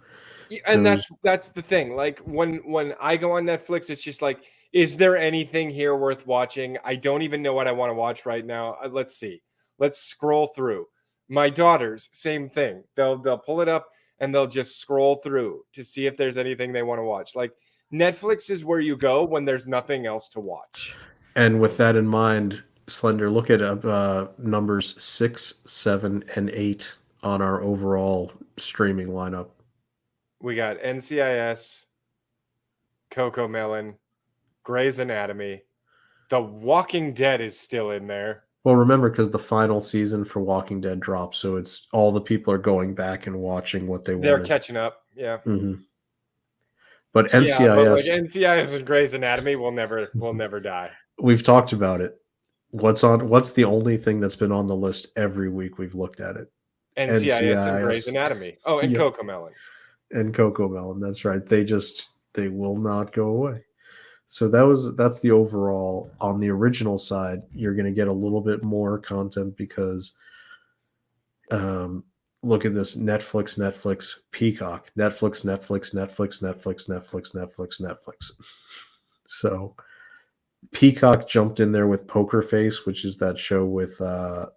And that's the thing. Like when I go on Netflix, it's just like, is there anything here worth watching? I don't even know what I want to watch right now. Let's see. Let's scroll through. My daughters, same thing. They'll pull it up and they'll just scroll through to see if there's anything they want to watch. Like Netflix is where you go when there's nothing else to watch. And with that in mind, Slender, look at numbers 6, 7, and 8 on our overall streaming lineup. We got NCIS, CoComelon, Grey's Anatomy. The Walking Dead is still in there. Well, remember, because the final season for Walking Dead dropped, so it's all the people are going back and watching what they want. They're catching up, yeah. Mm-hmm. But NCIS, NCIS and Grey's Anatomy will never die. We've talked about it. What's the only thing that's been on the list every week we've looked at it? NCIS and Grey's Anatomy. Oh, and CoComelon. And CoComelon, that's right. They will not go away. So that's the overall. On the original side, you're going to get a little bit more content because look at this: Netflix, Peacock, Netflix. So Peacock jumped in there with Poker Face, which is that show with but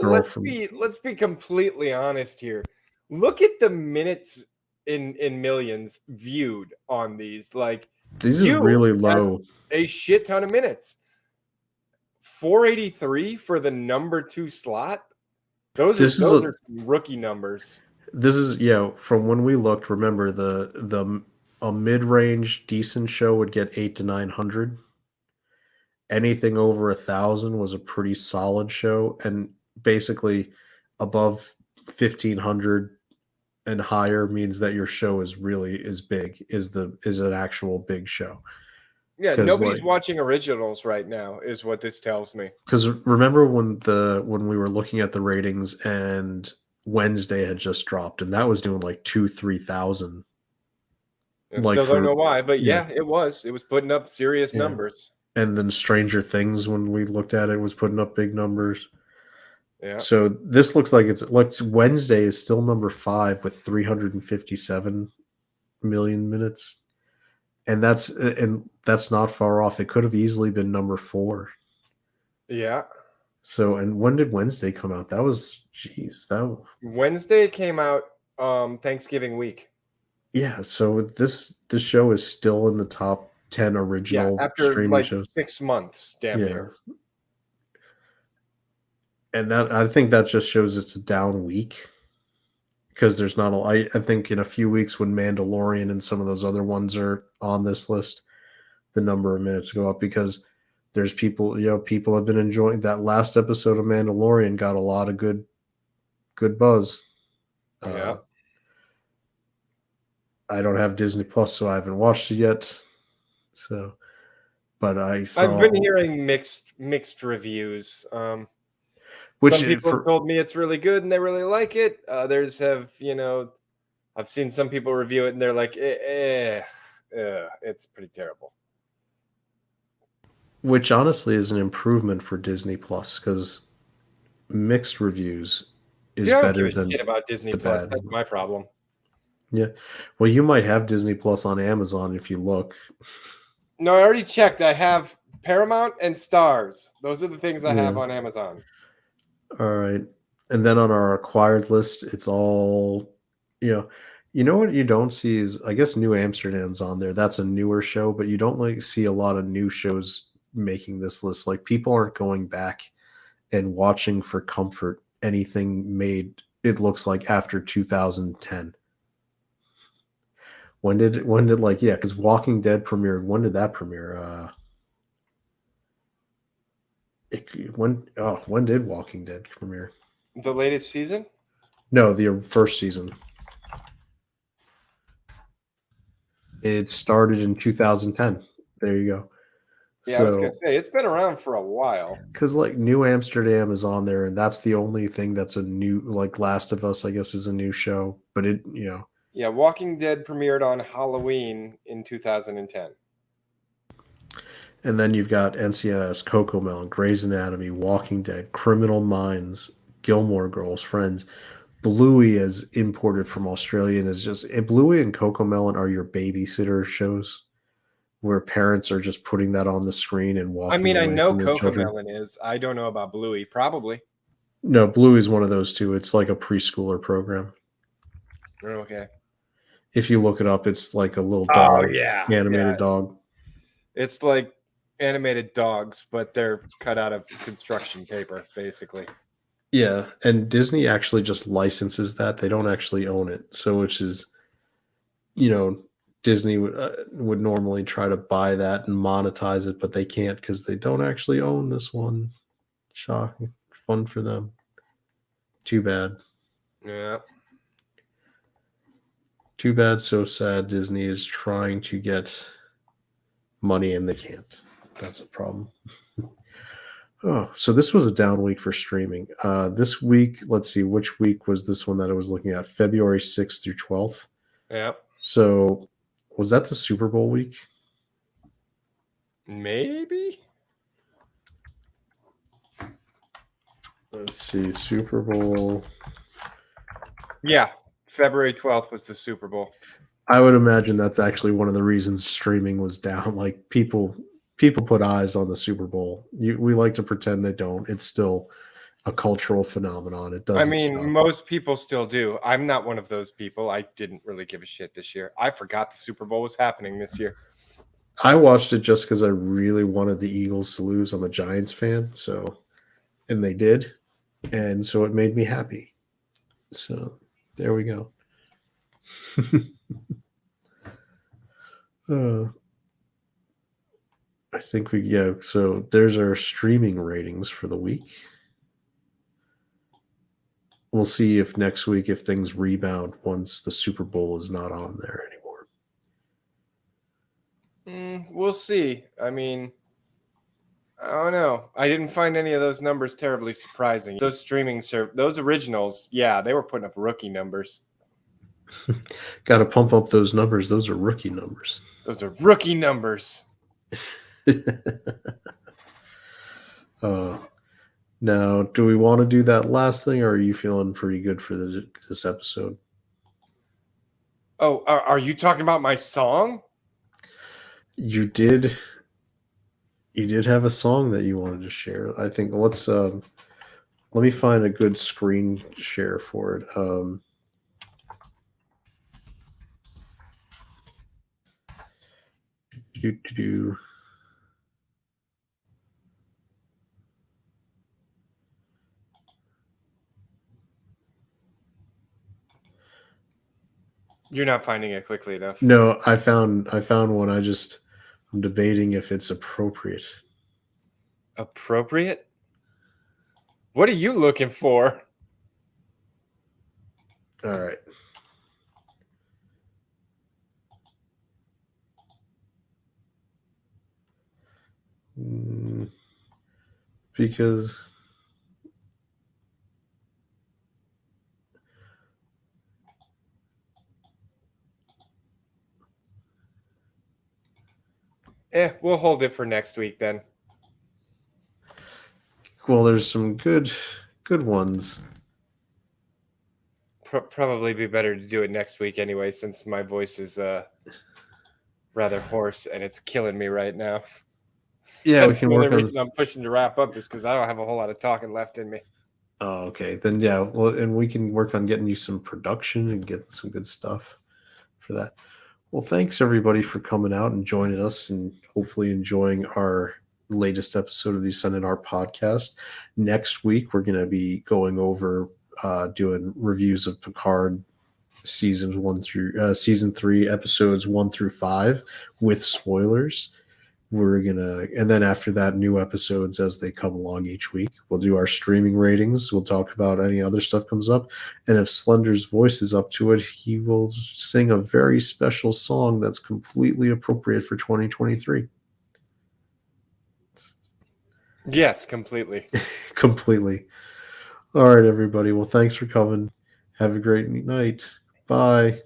let's be completely honest here. Look at the minutes in millions viewed on these. Like these are really low. A shit ton of minutes. 483 for the number 2 slot. Those are some rookie numbers. This is from when we looked. Remember a mid-range decent show would get 800 to 900. Anything over 1,000 was a pretty solid show, and basically above 1,500 and higher means that your show is big, is an actual big show. Yeah, nobody's watching originals right now, is what this tells me. Because remember when we were looking at the ratings and Wednesday had just dropped, and that was doing like 2,000-3,000. I still don't know why, but it was putting up serious numbers. And then Stranger Things, when we looked at it, was putting up big numbers. Yeah. So this looks like Wednesday is still number 5 with 357 million minutes. and that's not far off. It could have easily been number 4. Yeah. So, and when did Wednesday come out? That was, geez, Wednesday came out Thanksgiving week. Yeah. So this show is still in the top 10 original after streaming like shows. 6 months, damn near. And that, I think that just shows it's a down week, because there's not I think in a few weeks when Mandalorian and some of those other ones are on this list, the number of minutes go up, because there's people, people have been enjoying that last episode of Mandalorian, got a lot of good buzz. Yeah. I don't have Disney Plus, so I haven't watched it yet. So, but I've been hearing mixed reviews. Which some people have told me it's really good and they really like it. Others have, I've seen some people review it and they're like, it's pretty terrible. Which honestly is an improvement for Disney Plus, because mixed reviews is better than shit about Disney Plus. That's my problem. Yeah. Well, you might have Disney Plus on Amazon if you look. No, I already checked. I have Paramount and Stars. Those are the things I have on Amazon. All right. And then on our acquired list, it's all, you know what you don't see is, I guess, New Amsterdam's on there. That's a newer show, but you don't see a lot of new shows making this list. Like, people aren't going back and watching for comfort anything made, it looks like, after 2010. When did because Walking Dead premiered. When did that premiere? When did Walking Dead premiere? The latest season? No, the first season. It started in 2010. There you go. Yeah, I was gonna say it's been around for a while. Because New Amsterdam is on there, and that's the only thing that's a new, Last of Us, I guess, is a new show. But it, Yeah, Walking Dead premiered on Halloween in 2010. And then you've got NCIS, Cocomelon, Grey's Anatomy, Walking Dead, Criminal Minds, Gilmore Girls, Friends. Bluey is imported from Australia, and is just, Bluey and Cocomelon are your babysitter shows, where parents are just putting that on the screen and walking. I mean, I know Cocomelon is. I don't know about Bluey. Probably. No, Bluey's one of those two. It's like a preschooler program. Okay. If you look it up, it's like a little dog. Oh, yeah. Animated dog. It's like animated dogs, but they're cut out of construction paper, basically. Yeah, and Disney actually just licenses that. They don't actually own it. So, which is, Disney would normally try to buy that and monetize it, but they can't because they don't actually own this one. Shocking. Fun for them. Too bad. Yeah. Too bad, so sad. Disney is trying to get money and they can't. That's a problem. Oh, so this was a down week for streaming. This week, let's see, which week was this one that I was looking at? February 6th through 12th. Yeah. So was that the Super Bowl week? Maybe. Let's see, Super Bowl. Yeah, February 12th was the Super Bowl. I would imagine that's actually one of the reasons streaming was down. Like, people put eyes on the Super Bowl. We like to pretend they don't. It's still a cultural phenomenon. It doesn't. I mean, most people still do. I'm not one of those people. I didn't really give a shit this year. I forgot the Super Bowl was happening this year. I watched it just because I really wanted the Eagles to lose. I'm a Giants fan, and they did, and so it made me happy. So there we go. I think so there's our streaming ratings for the week. We'll see if next week, if things rebound once the Super Bowl is not on there anymore. We'll see. I mean, I don't know. I didn't find any of those numbers terribly surprising. Those those originals, yeah, they were putting up rookie numbers. Got to pump up those numbers. Those are rookie numbers. Those are rookie numbers. Now, do we want to do that last thing, or are you feeling pretty good for this episode? Oh, are you talking about my song? You did have a song that you wanted to share. I think let me find a good screen share for it. Do. You're not finding it quickly enough. No, I found one. I'm debating if it's appropriate. Appropriate? What are you looking for? All right. Because We'll hold it for next week then. well, there's some good ones. Probably be better to do it next week anyway, since my voice is rather hoarse and it's killing me right now. Yeah, That's the only reason I'm pushing to wrap up is because I don't have a whole lot of talking left in me. Oh, okay. Then yeah, well, and we can work on getting you some production and getting some good stuff for that. Well, thanks everybody for coming out and joining us and hopefully enjoying our latest episode of the Ascendant Art podcast. Next week, we're going to be going over doing reviews of Picard season 3, episodes 1 through 5 with spoilers. And then after that, new episodes as they come along each week. We'll do our streaming ratings. We'll talk about any other stuff comes up. And if Slender's voice is up to it, he will sing a very special song that's completely appropriate for 2023. Yes, completely. Completely. All right, everybody. Well, thanks for coming. Have a great night. Bye.